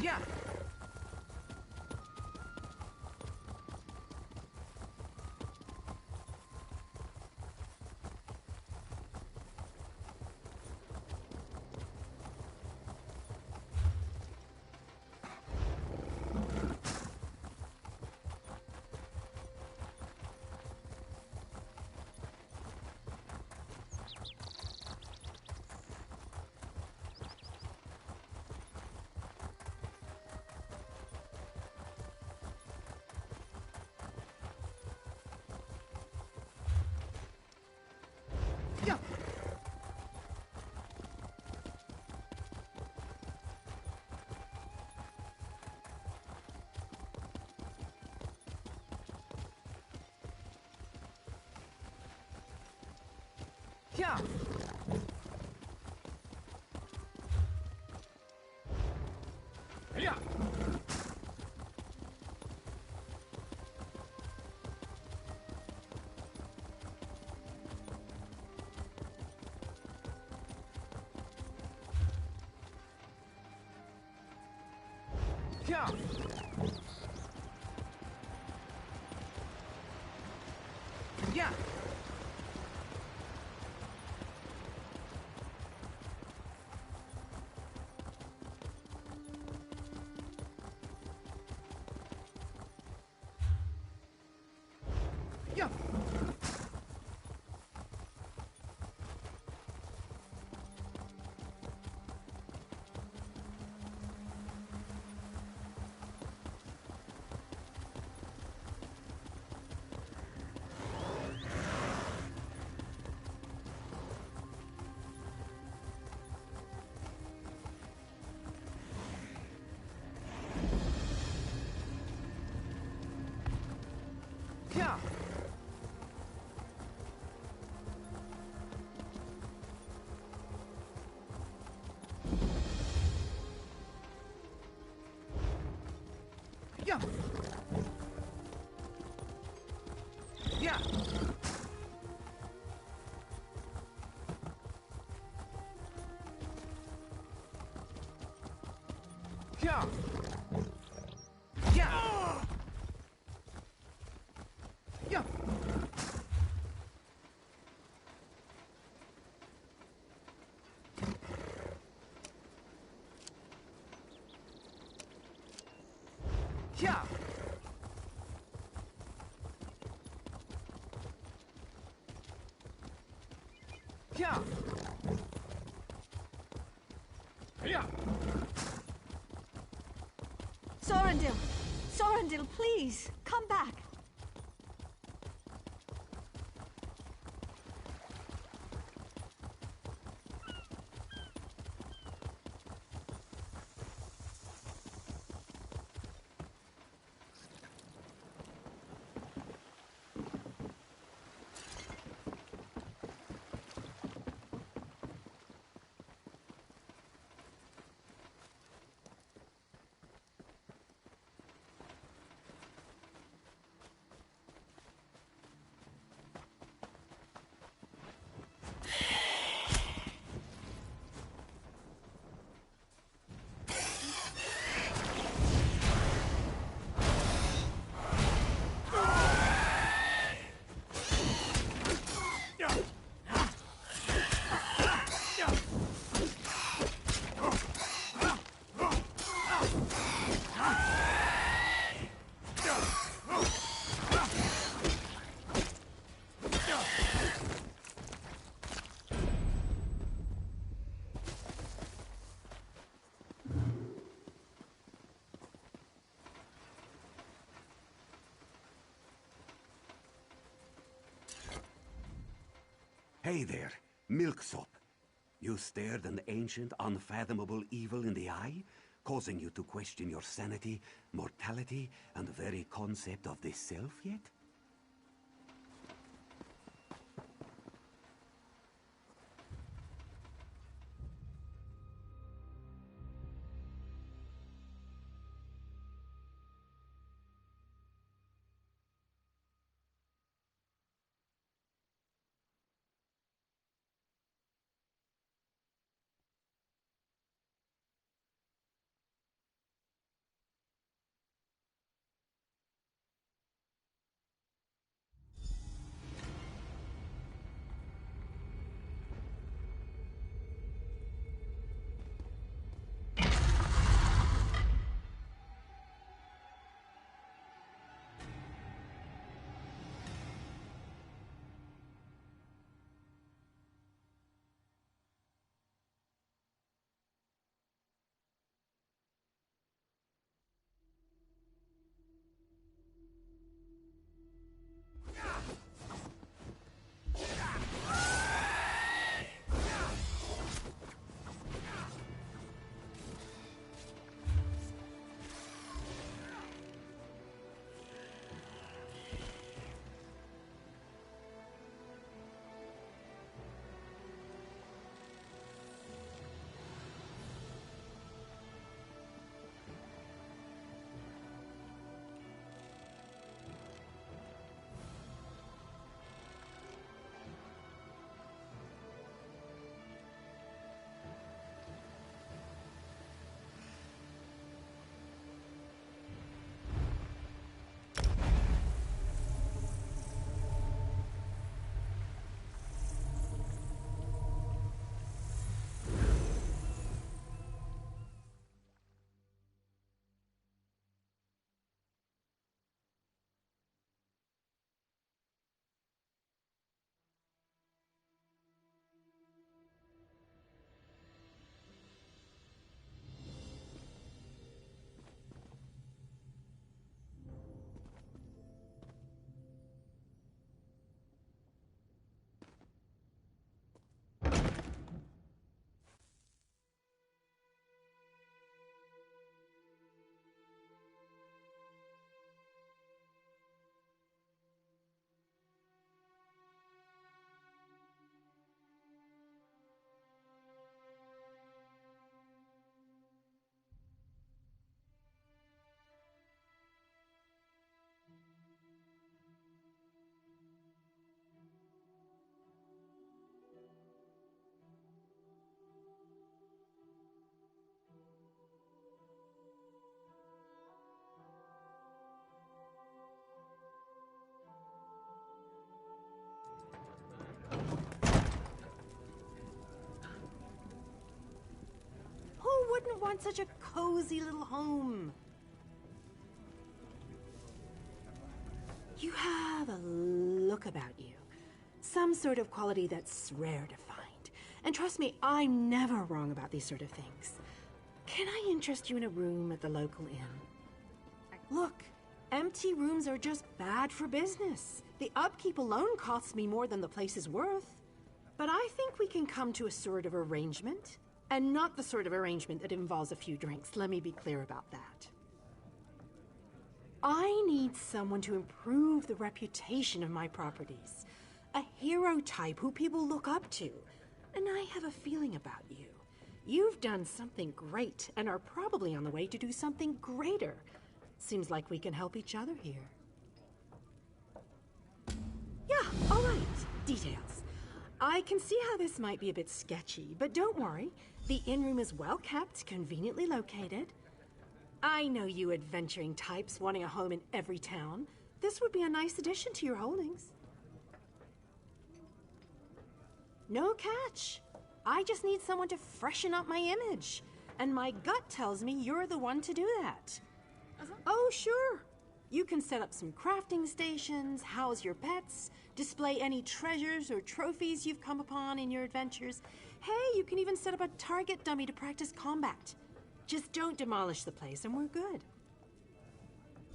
Yeah. Yeah. Yeah. Yeah. Yeah. Yeah. Yeah. Yeah. Yeah. Yeah. Yeah. Yeah. Yeah. Yeah. Yeah. Yeah. Sorendil! Sorendil, please! Come back! Hey there, Milksop. You stared an ancient, unfathomable evil in the eye, causing you to question your sanity, mortality, and the very concept of the self yet? want such a cozy little home. You have a look about you. Some sort of quality that's rare to find. And trust me, I'm never wrong about these sort of things. Can I interest you in a room at the local inn? Look, empty rooms are just bad for business. The upkeep alone costs me more than the place is worth. But I think we can come to a sort of arrangement. And not the sort of arrangement that involves a few drinks. Let me be clear about that. I need someone to improve the reputation of my properties. A hero type who people look up to. And I have a feeling about you. You've done something great and are probably on the way to do something greater. Seems like we can help each other here. Yeah, all right. Details. I can see how this might be a bit sketchy, but don't worry. The inn room is well kept, conveniently located. I know you adventuring types wanting a home in every town. This would be a nice addition to your holdings. No catch. I just need someone to freshen up my image. And my gut tells me you're the one to do that. Oh, sure. You can set up some crafting stations, house your pets, display any treasures or trophies you've come upon in your adventures. Hey, you can even set up a target dummy to practice combat. Just don't demolish the place and we're good.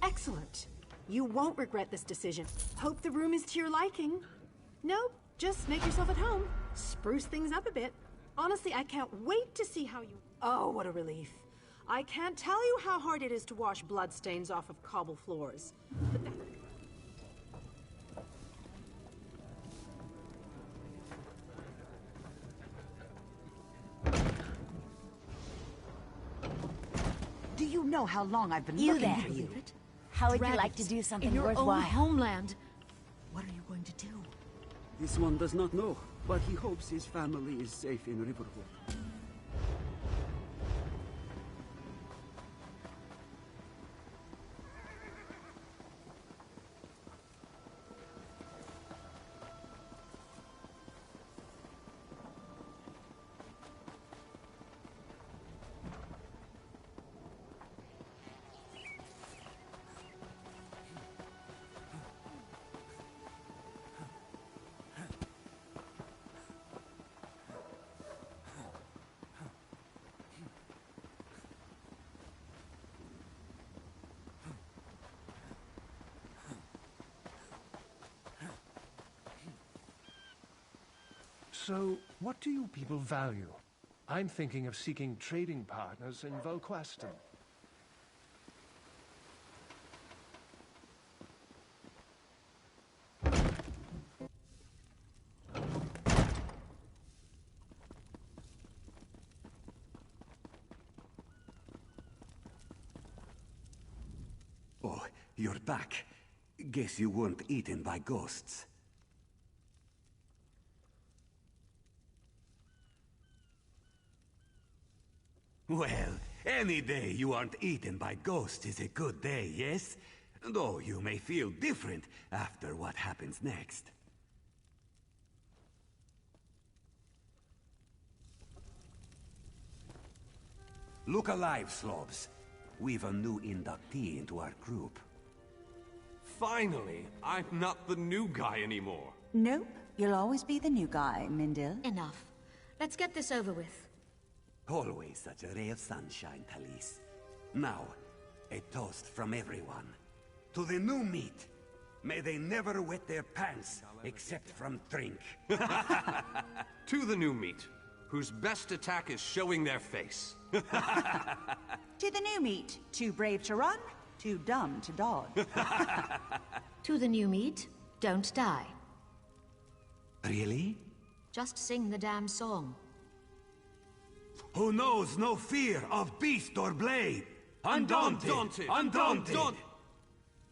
Excellent. You won't regret this decision. Hope the room is to your liking. Nope, just make yourself at home. Spruce things up a bit. Honestly, I can't wait to see how you... Oh, what a relief. I can't tell you how hard it is to wash bloodstains off of cobble floors. But that... Do you know how long I've been You looking there. for you? How would you like to do something in your own homeland? What are you going to do? This one does not know, but he hopes his family is safe in Riverwood. So, what do you people value? I'm thinking of seeking trading partners in Volquaston. Oh, you're back. Guess you weren't eaten by ghosts. Well, any day you aren't eaten by ghosts is a good day, yes? Though you may feel different after what happens next. Look alive, slobs. We've a new inductee into our group. Finally, I'm not the new guy anymore. Nope, you'll always be the new guy, Mindil. Enough. Let's get this over with. Always such a ray of sunshine, Talise. Now, a toast from everyone. To the new meat. May they never wet their pants, except from drink. To the new meat, whose best attack is showing their face. To the new meat, too brave to run, too dumb to dodge. To the new meat, don't die. Really? Just sing the damn song. Who knows no fear of beast or blade? Undaunted! Undaunted!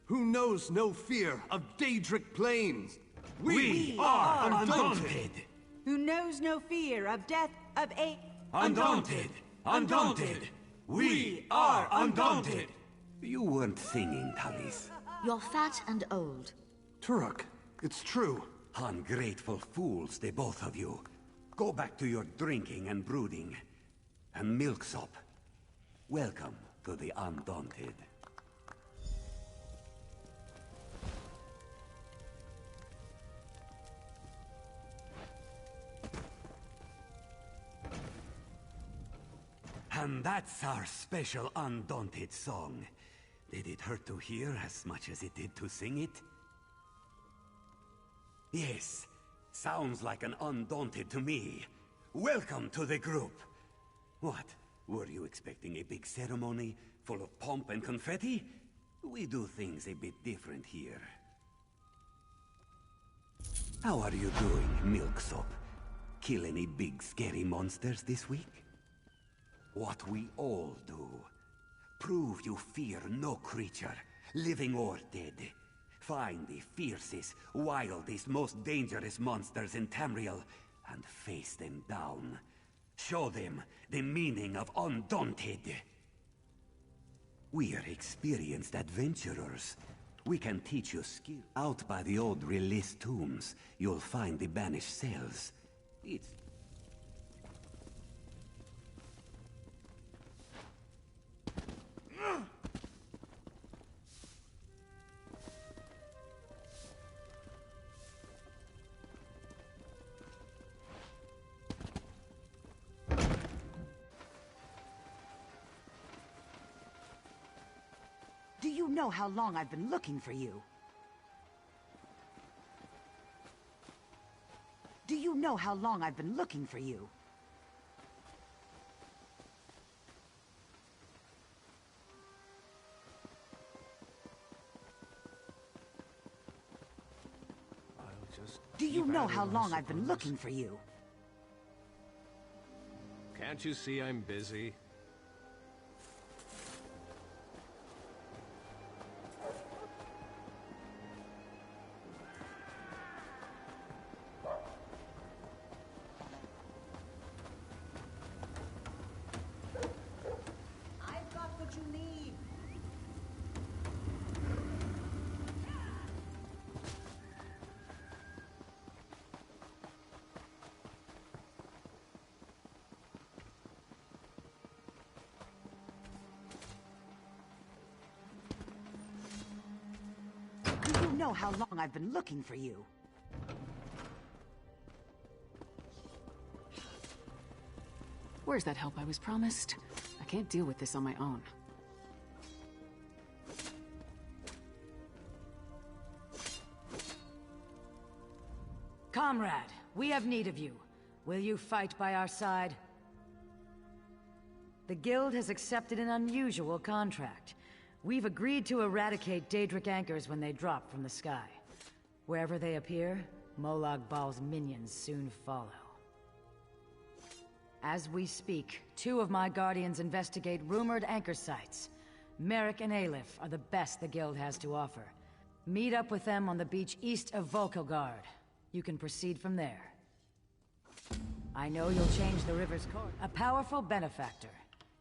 Who knows no fear of Daedric plains? We are undaunted! Who knows no fear of death, of age. Undaunted! Undaunted! We are undaunted! You weren't singing, Talise. You're fat and old. Turok, it's true. Ungrateful fools, the both of you. Go back to your drinking and brooding. And Milksop, Welcome to the Undaunted. And that's our special Undaunted song. Did it hurt to hear as much as it did to sing it? Yes, sounds like an Undaunted to me. Welcome to the group. What? Were you expecting a big ceremony full of pomp and confetti? We do things a bit different here. How are you doing, Milksop? Kill any big scary monsters this week? What we all do. Prove you fear no creature, living or dead. Find the fiercest, wildest, most dangerous monsters in Tamriel, and face them down. Show them the meaning of Undaunted. We are experienced adventurers. We can teach you skill. Out by the old release tombs, you'll find the banished cells. It's... Do you know how long I've been looking for you? Do you know how long I've been looking for you? Do you know how long I've been looking for you? Can't you see I'm busy? I've got what you need. Do you know how long I've been looking for you? Where's that help I was promised? I can't deal with this on my own. Comrade, we have need of you. Will you fight by our side? The Guild has accepted an unusual contract. We've agreed to eradicate Daedric anchors when they drop from the sky. Wherever they appear, Molag Bal's minions soon follow. As we speak, 2 of my guardians investigate rumored anchor sites. Merrick and Aleph are the best the Guild has to offer. Meet up with them on the beach east of Volkogard. You can proceed from there. I know you'll change the river's course. A powerful benefactor.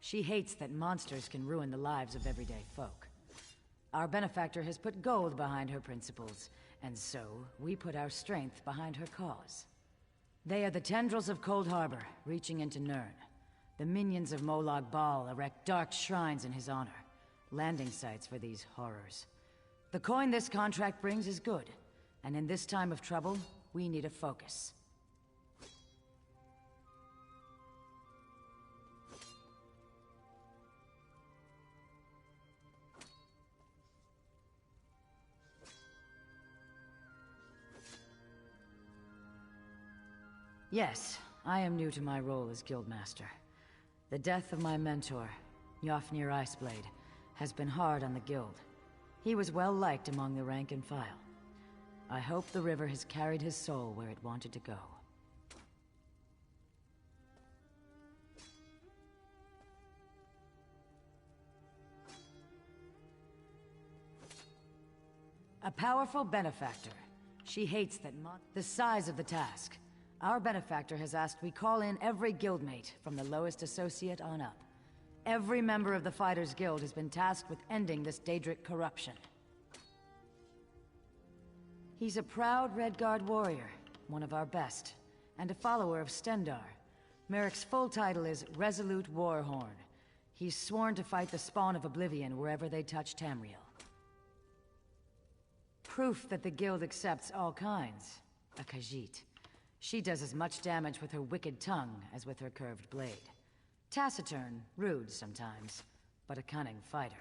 She hates that monsters can ruin the lives of everyday folk. Our benefactor has put gold behind her principles, and so we put our strength behind her cause. They are the tendrils of Cold Harbor, reaching into Nirn. The minions of Molag Bal erect dark shrines in his honor, landing sites for these horrors. The coin this contract brings is good, and in this time of trouble, we need a focus. Yes, I am new to my role as Guildmaster. The death of my mentor, Yofnir Iceblade, has been hard on the Guild. He was well liked among the rank and file. I hope the river has carried his soul where it wanted to go. A powerful benefactor. She hates that the size of the task. Our benefactor has asked we call in every guildmate, from the lowest associate on up. Every member of the Fighters Guild has been tasked with ending this Daedric corruption. He's a proud Redguard warrior, one of our best, and a follower of Stendarr. Merrick's full title is Resolute Warhorn. He's sworn to fight the spawn of Oblivion wherever they touch Tamriel. Proof that the guild accepts all kinds. A Khajiit. She does as much damage with her wicked tongue as with her curved blade. Taciturn, rude sometimes, but a cunning fighter.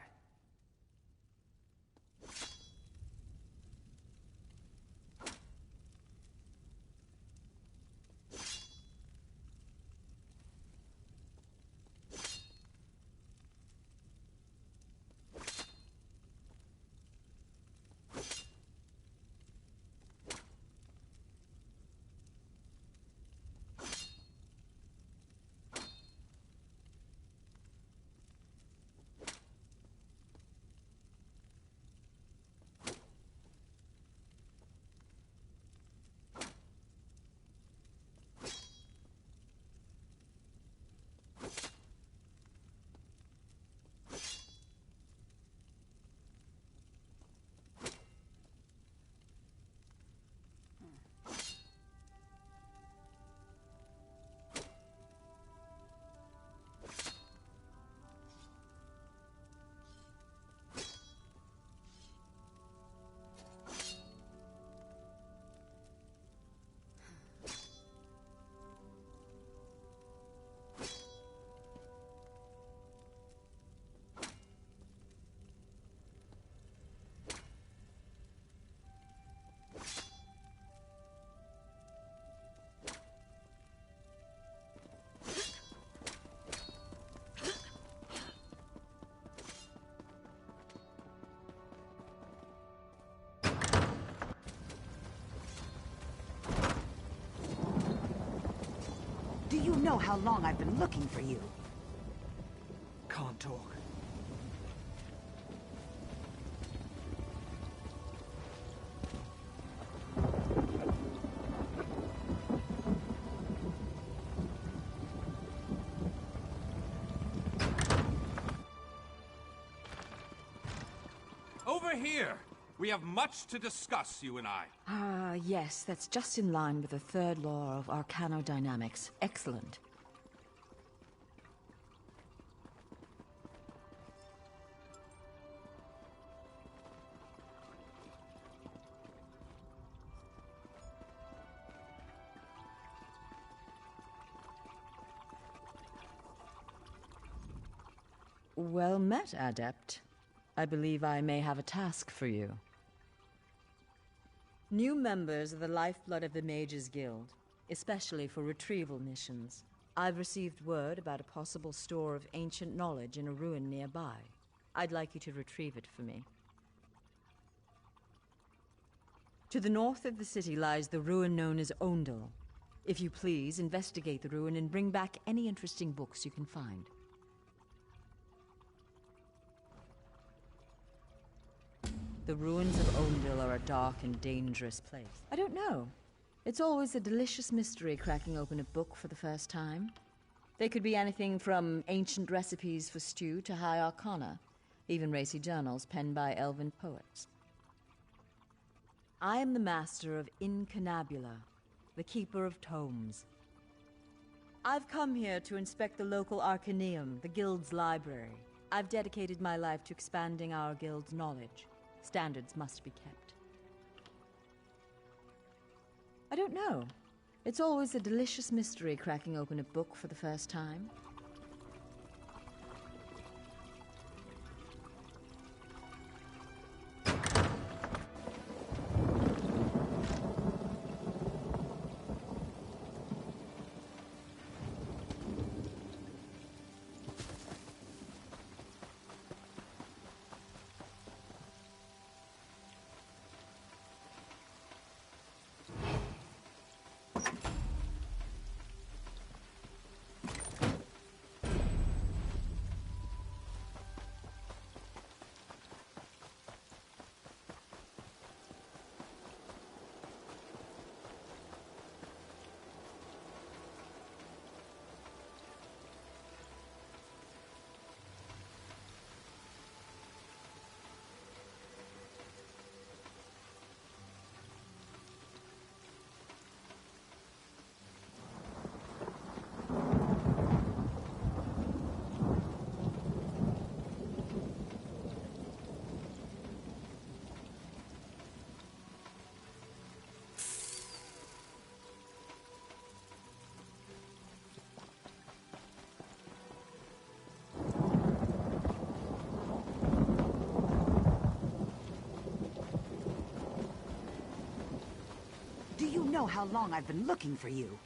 Do you know how long I've been looking for you? Can't talk. Over here! We have much to discuss, you and I. Ah, yes, that's just in line with the third law of arcanodynamics. Excellent. Well met, Adept. I believe I may have a task for you. New members of the lifeblood of the Mages Guild, especially for retrieval missions. I've received word about a possible store of ancient knowledge in a ruin nearby. I'd like you to retrieve it for me. To the north of the city lies the ruin known as Ondel. If you please, investigate the ruin and bring back any interesting books you can find. The ruins of Ondil are a dark and dangerous place. I don't know. It's always a delicious mystery cracking open a book for the first time. They could be anything from ancient recipes for stew to high arcana, even racy journals penned by elven poets. I am the master of Incunabula, the keeper of tomes. I've come here to inspect the local Arcaneum, the guild's library. I've dedicated my life to expanding our guild's knowledge. Standards must be kept. I don't know. It's always a delicious mystery cracking open a book for the first time. know how long I've been looking for you.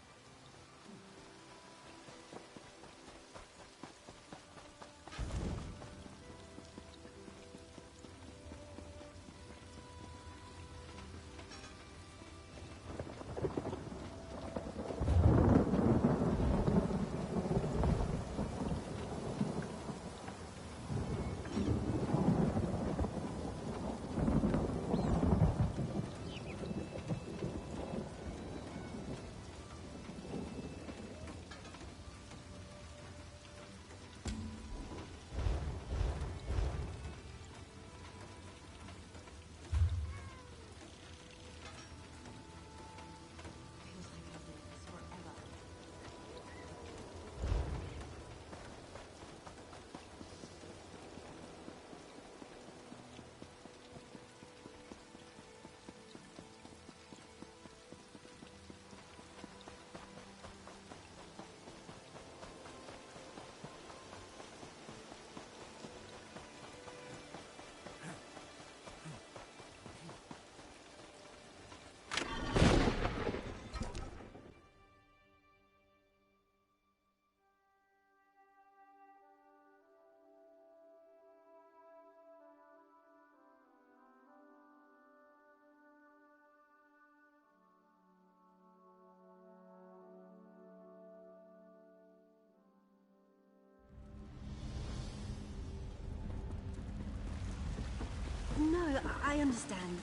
No, I understand.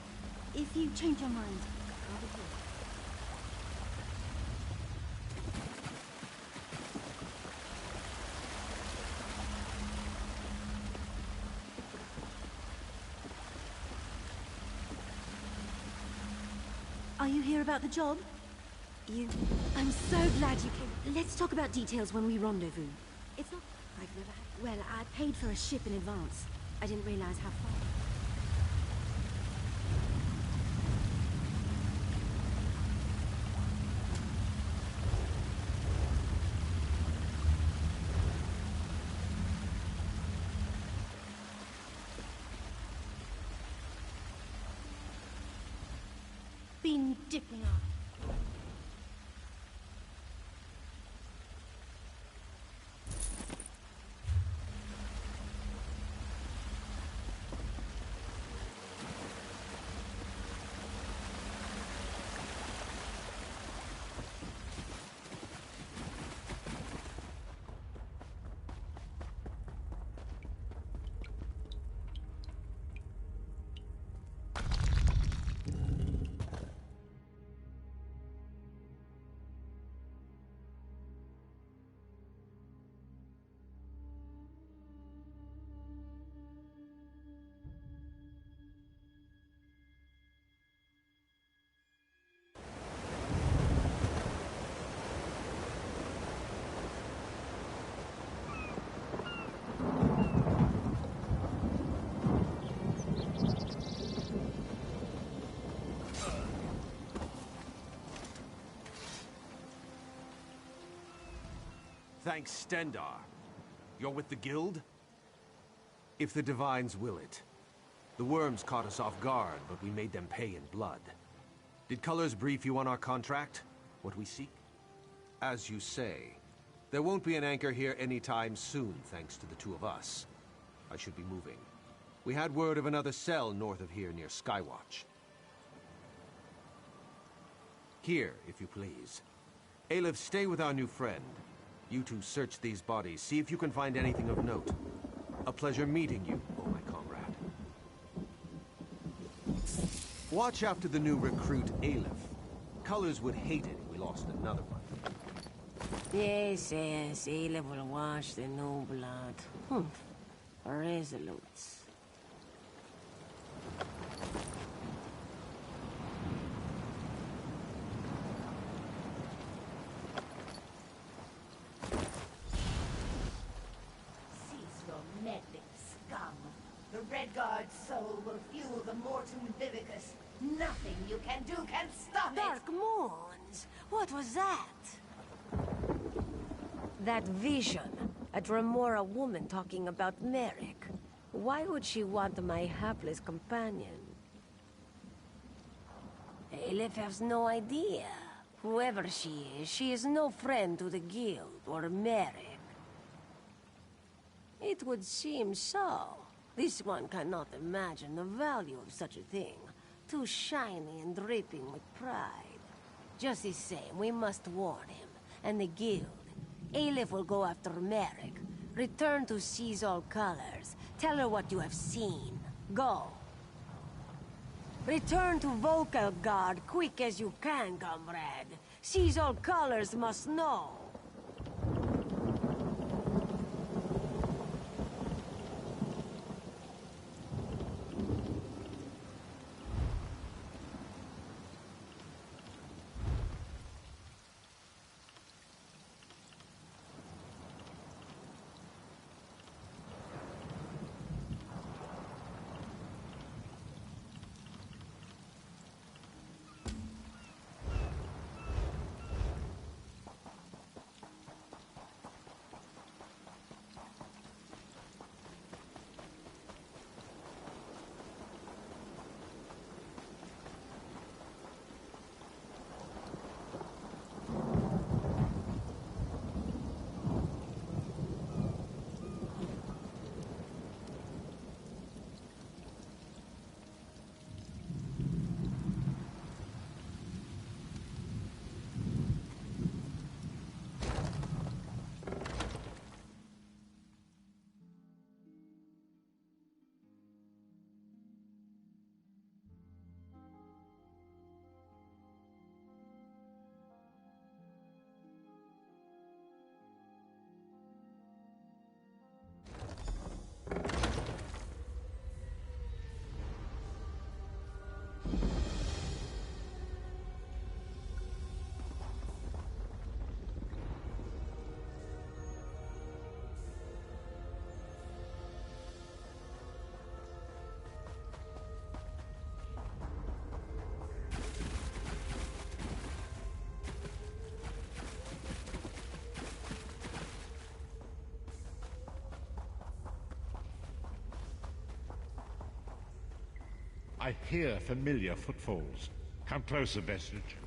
If you change your mind, I'll be here. Are you here about the job? I'm so glad you came. Let's talk about details when we rendezvous. It's not... I've never had... Well, I paid for a ship in advance. I didn't realize how far... Been dipping up. Thanks, Stendar. You're with the guild? If the Divines will it. The worms caught us off guard, but we made them pay in blood. Did Colors brief you on our contract? What we seek? As you say, there won't be an anchor here anytime soon, thanks to the two of us. I should be moving. We had word of another cell north of here near Skywatch. Here, if you please. Aleph, stay with our new friend. You two search these bodies, see if you can find anything of note. A pleasure meeting you, oh my comrade. Watch after the new recruit, Aleph. Colors would hate it if we lost another one. Yes, yes, Aleph will wash the new blood. Resolutes. Redguard's soul will fuel the Mortem Vivicus. Nothing you can do can stop Dark Moons? What was that? That vision. A Dremora woman talking about Merrick. Why would she want my hapless companion? Elif has no idea. Whoever she is no friend to the guild or Merrick. It would seem so. This one cannot imagine the value of such a thing. Too shiny and dripping with pride. Just the same, we must warn him. And the guild. Elif will go after Merrick. Return to Seize All Colors. Tell her what you have seen. Go. Return to Volkelgard quick as you can, comrade. Seize All Colors must know. I hear familiar footfalls. Come closer, Vestige.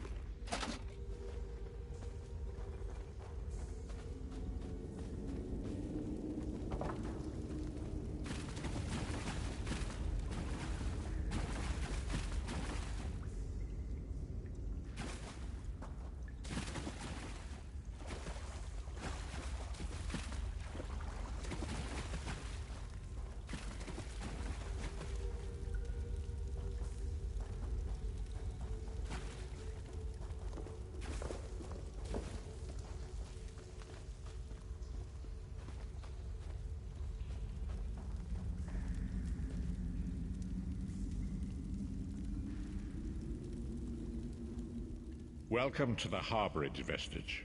Welcome to the harborage, Vestige.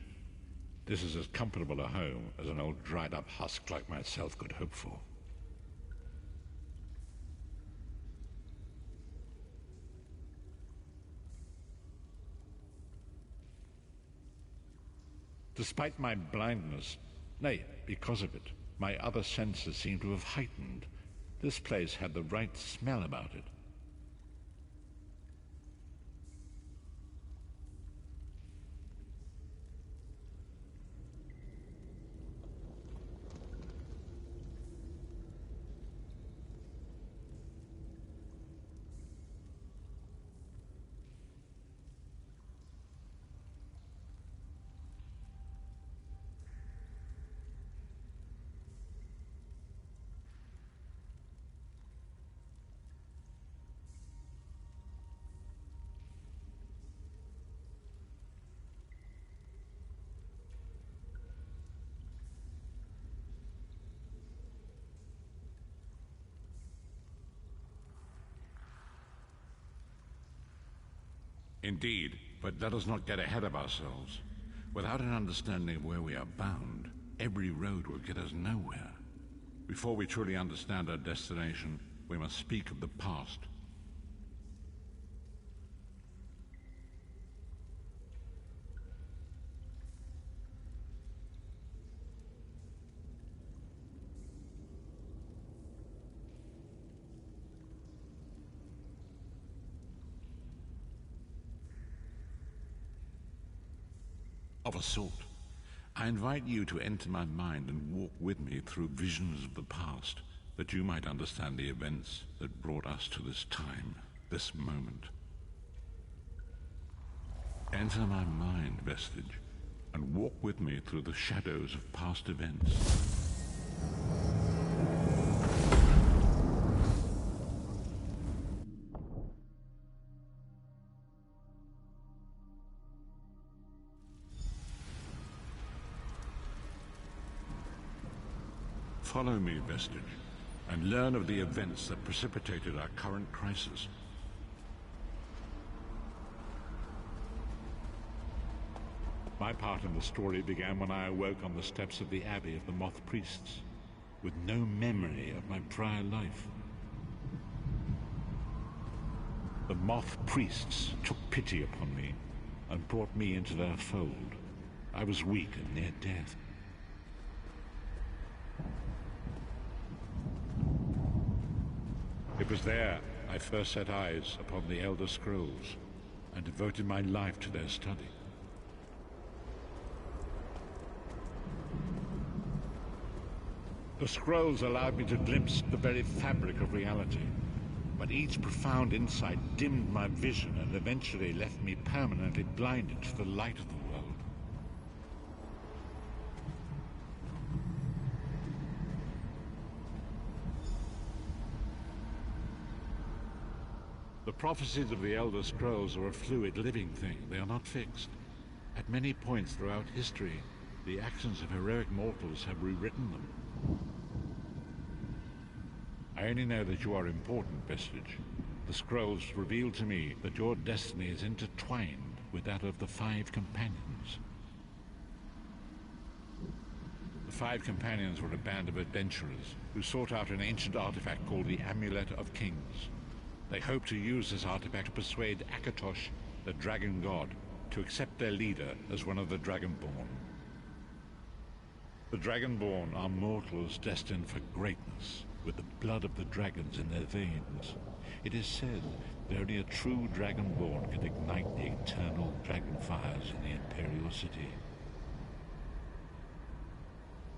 This is as comfortable a home as an old dried-up husk like myself could hope for. Despite my blindness, nay, because of it, my other senses seem to have heightened. This place had the right smell about it. Indeed, but let us not get ahead of ourselves. Without an understanding of where we are bound, every road will get us nowhere. Before we truly understand our destination, we must speak of the past. of a sort. I invite you to enter my mind and walk with me through visions of the past, that you might understand the events that brought us to this time, this moment. Enter my mind, Vestige, and walk with me through the shadows of past events. Follow me, Vestige, and learn of the events that precipitated our current crisis. My part in the story began when I awoke on the steps of the Abbey of the Moth Priests, with no memory of my prior life. The Moth Priests took pity upon me and brought me into their fold. I was weak and near death. It was there I first set eyes upon the Elder Scrolls and devoted my life to their study. The scrolls allowed me to glimpse the very fabric of reality, but each profound insight dimmed my vision and eventually left me permanently blinded to the light of the world. The prophecies of the Elder Scrolls are a fluid, living thing. They are not fixed. At many points throughout history, the actions of heroic mortals have rewritten them. I only know that you are important, Vestige. The scrolls reveal to me that your destiny is intertwined with that of the Five Companions. The Five Companions were a band of adventurers who sought out an ancient artifact called the Amulet of Kings. They hoped to use this artifact to persuade Akatosh, the dragon god, to accept their leader as one of the Dragonborn. The Dragonborn are mortals destined for greatness, with the blood of the dragons in their veins. It is said that only a true Dragonborn can ignite the eternal dragon fires in the Imperial City.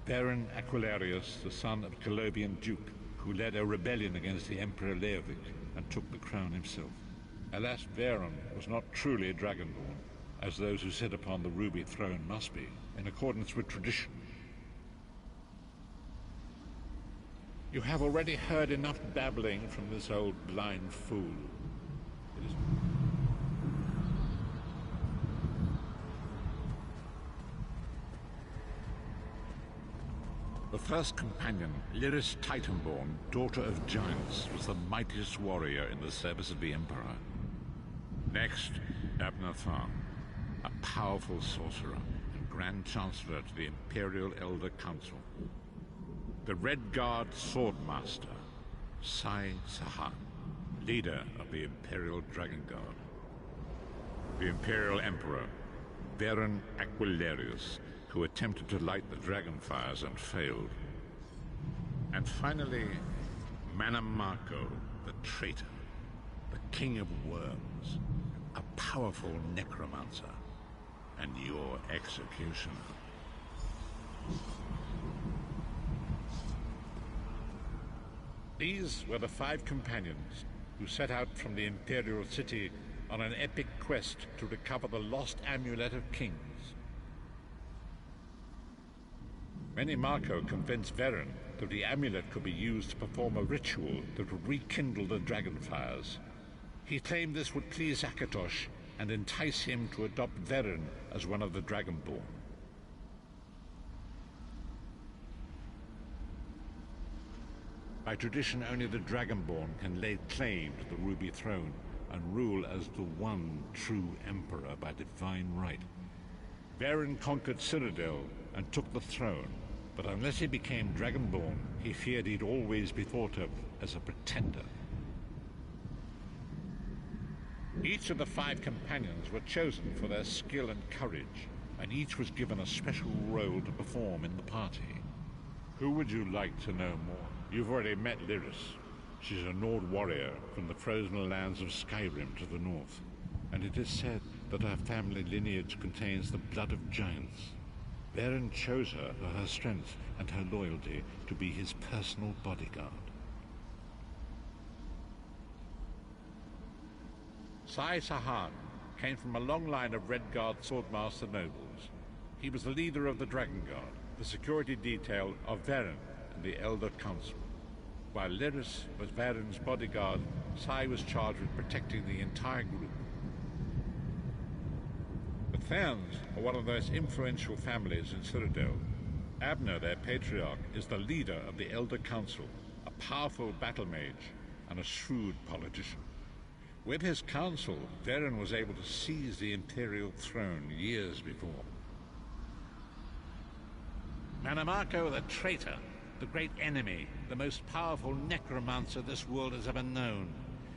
Baron Aquilarius, the son of Colobian Duke, who led a rebellion against the Emperor Leovic and took the crown himself. Alas, Varen was not truly a Dragonborn, as those who sit upon the ruby throne must be, in accordance with tradition. You have already heard enough babbling from this old blind fool. It is... The first companion, Lyris Titanborn, daughter of giants, was the mightiest warrior in the service of the Emperor. Next, Abner Tharn, a powerful sorcerer and Grand Chancellor to the Imperial Elder Council. The Red Guard Swordmaster, Sai Sahan, leader of the Imperial Dragon Guard. The Imperial Emperor, Baron Aquilarius, who attempted to light the dragon fires and failed. And finally, Manamako, the traitor, the King of Worms, a powerful necromancer, and your executioner. These were the Five Companions who set out from the Imperial City on an epic quest to recover the lost Amulet of Kings. Many Marco convinced Varen that the amulet could be used to perform a ritual that would rekindle the dragon fires. He claimed this would please Akatosh and entice him to adopt Varen as one of the Dragonborn. By tradition, only the Dragonborn can lay claim to the Ruby Throne and rule as the one true Emperor by divine right. Varen conquered Cyrodiil and took the throne, but unless he became Dragonborn, he feared he'd always be thought of as a pretender. Each of the Five Companions were chosen for their skill and courage, and each was given a special role to perform in the party. Who would you like to know more? You've already met Lyris. She's a Nord warrior from the frozen lands of Skyrim to the north, and it is said that her family lineage contains the blood of giants. Varen chose her for her strength and her loyalty to be his personal bodyguard. Sai Sahan came from a long line of Redguard swordmaster nobles. He was the leader of the Dragon Guard, the security detail of Varen and the Elder Council. While Lyris was Varen's bodyguard, Sai was charged with protecting the entire group. The Therns are one of the most influential families in Cyrodiil. Abner, their patriarch, is the leader of the Elder Council, a powerful battle mage and a shrewd politician. With his council, Varen was able to seize the Imperial throne years before. Manamako the traitor, the great enemy, the most powerful necromancer this world has ever known.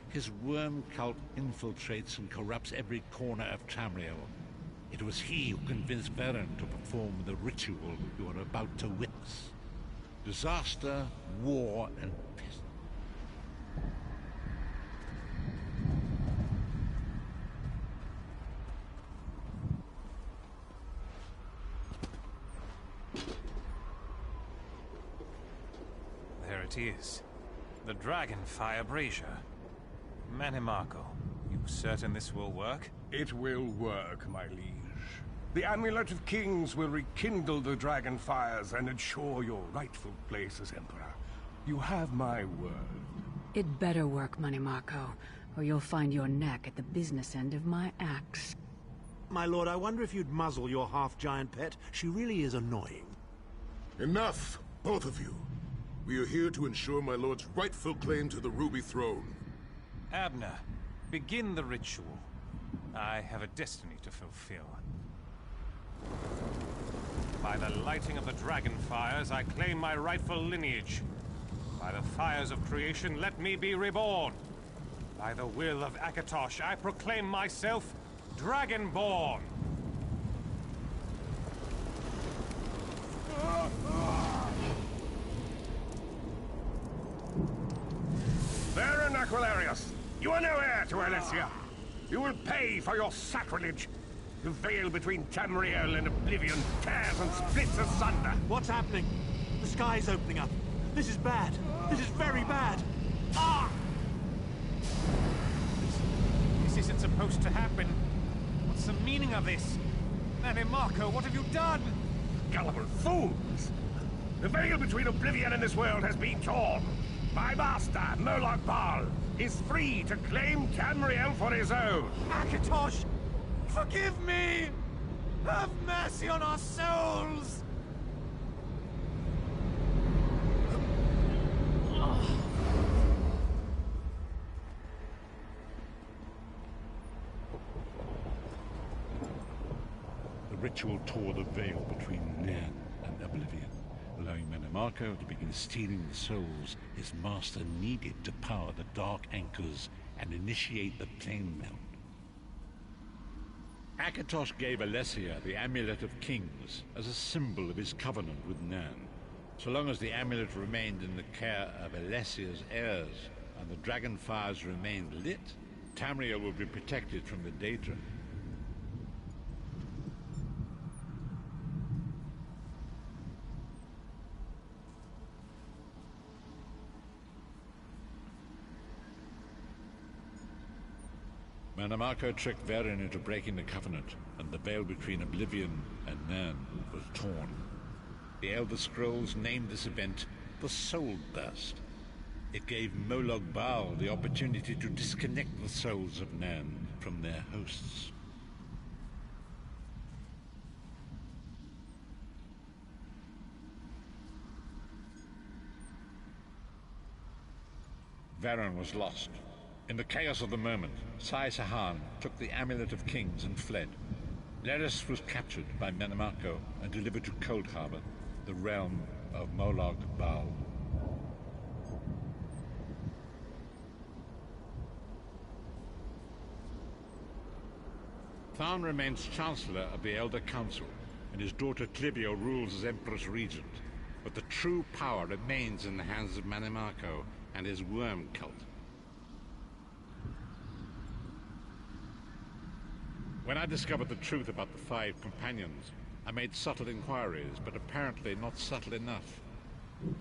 His worm cult infiltrates and corrupts every corner of Tamriel. It was he who convinced Varen to perform the ritual you are about to witness. Disaster, war, and peace. There it is. The Dragonfire Brazier. Manimako, you certain this will work? It will work, my liege. The Amulet of Kings will rekindle the dragon fires and ensure your rightful place as Emperor. You have my word. It better work, Manimako, or you'll find your neck at the business end of my axe. My lord, I wonder if you'd muzzle your half-giant pet. She really is annoying. Enough, both of you. We are here to ensure my lord's rightful claim to the Ruby Throne. Abner, begin the ritual. I have a destiny to fulfill. By the lighting of the dragon fires, I claim my rightful lineage. By the fires of creation, let me be reborn. By the will of Akatosh, I proclaim myself Dragonborn. Varen Aquilarius, you are no heir to Alessia. You will pay for your sacrilege. The veil between Tamriel and Oblivion tears and splits asunder. What's happening? The sky's opening up. This is bad. This is very bad. Ah! This isn't supposed to happen. What's the meaning of this? Manimako, what have you done? Gullible fools! The veil between Oblivion and this world has been torn. My master, Moloch Baal, is free to claim Tamriel for his own. Akatosh, forgive me! Have mercy on our souls! The ritual tore the veil between Nan and Oblivion, allowing Manamako to begin stealing the souls his master needed to power the Dark Anchors and initiate the plane melt. Akatosh gave Alessia the Amulet of Kings as a symbol of his covenant with Nan. So long as the amulet remained in the care of Alessia's heirs and the dragon fires remained lit, Tamriel would be protected from the Daedra. Manamako tricked Varen into breaking the Covenant, and the veil between Oblivion and Nan was torn. The Elder Scrolls named this event the Soul Burst. It gave Moloch Baal the opportunity to disconnect the souls of Nan from their hosts. Varen was lost. In the chaos of the moment, Sai Sahan took the Amulet of Kings and fled. Lyris was captured by Manamako and delivered to Cold Harbor, the realm of Moloch Baal. Tharn remains Chancellor of the Elder Council, and his daughter Clivio rules as Empress Regent. But the true power remains in the hands of Manamako and his worm cult. When I discovered the truth about the 5 companions, I made subtle inquiries, but apparently not subtle enough.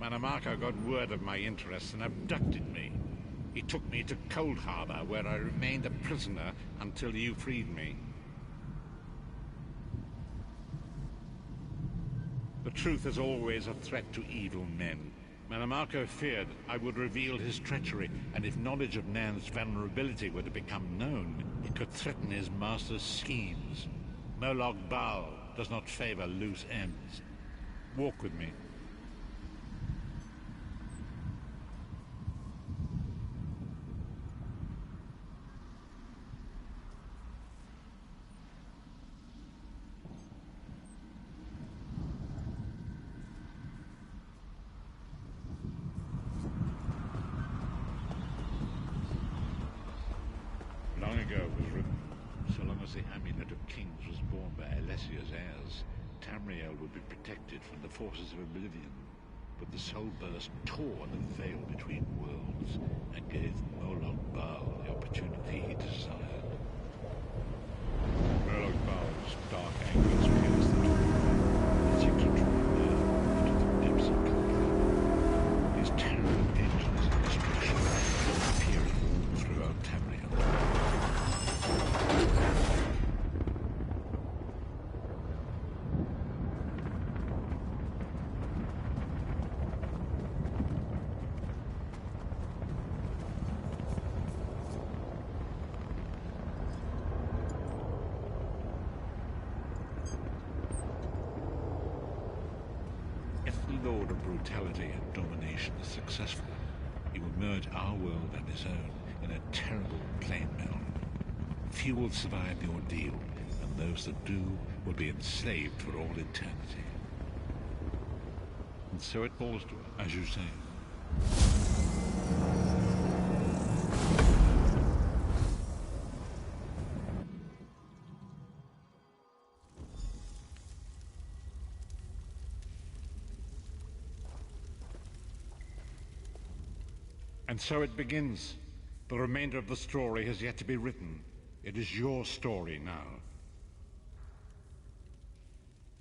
Manamako got word of my interests and abducted me. He took me to Cold Harbor, where I remained a prisoner until you freed me. The truth is always a threat to evil men. Manamako feared I would reveal his treachery, and if knowledge of Nan's vulnerability were to become known, it could threaten his master's schemes. Molag Bal does not favor loose ends. Walk with me. Long ago it was written, so long as the amulet of kings was borne by Alessia's heirs, Tamriel would be protected from the forces of oblivion. But the soul burst tore the veil between worlds and gave Molag Bal the opportunity he desired. Molag Bal's dark angles pierced the truth. It seemed to draw near into the depths of conflict. His terrible vengeance and destruction were appearing throughout Tamriel. If the Lord of Brutality and Domination is successful, he will merge our world and his own in a terrible plain meld. Few will survive the ordeal, and those that do will be enslaved for all eternity. And so it falls to us, as you say. And so it begins. The remainder of the story has yet to be written. It is your story now.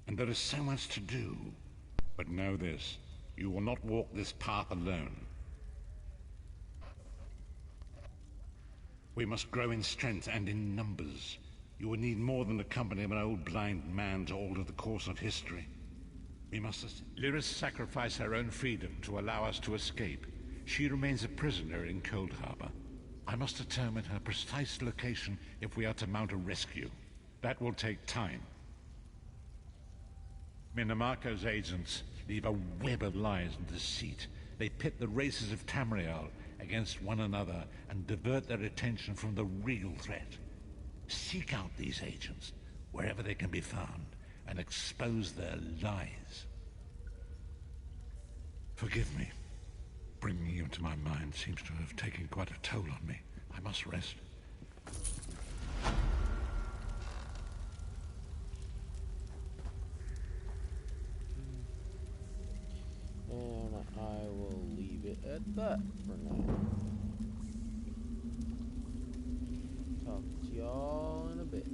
And there is so much to do. But know this, you will not walk this path alone. We must grow in strength and in numbers. You will need more than the company of an old blind man to alter the course of history. We must... Lyris sacrificed her own freedom to allow us to escape. She remains a prisoner in Cold Harbor. I must determine her precise location if we are to mount a rescue. That will take time. Minamako's agents leave a web of lies and deceit. They pit the races of Tamriel against one another and divert their attention from the real threat. Seek out these agents, wherever they can be found, and expose their lies. Forgive me. Bringing you into my mind seems to have taken quite a toll on me. I must rest. And I will leave it at that for now. Talk to y'all in a bit.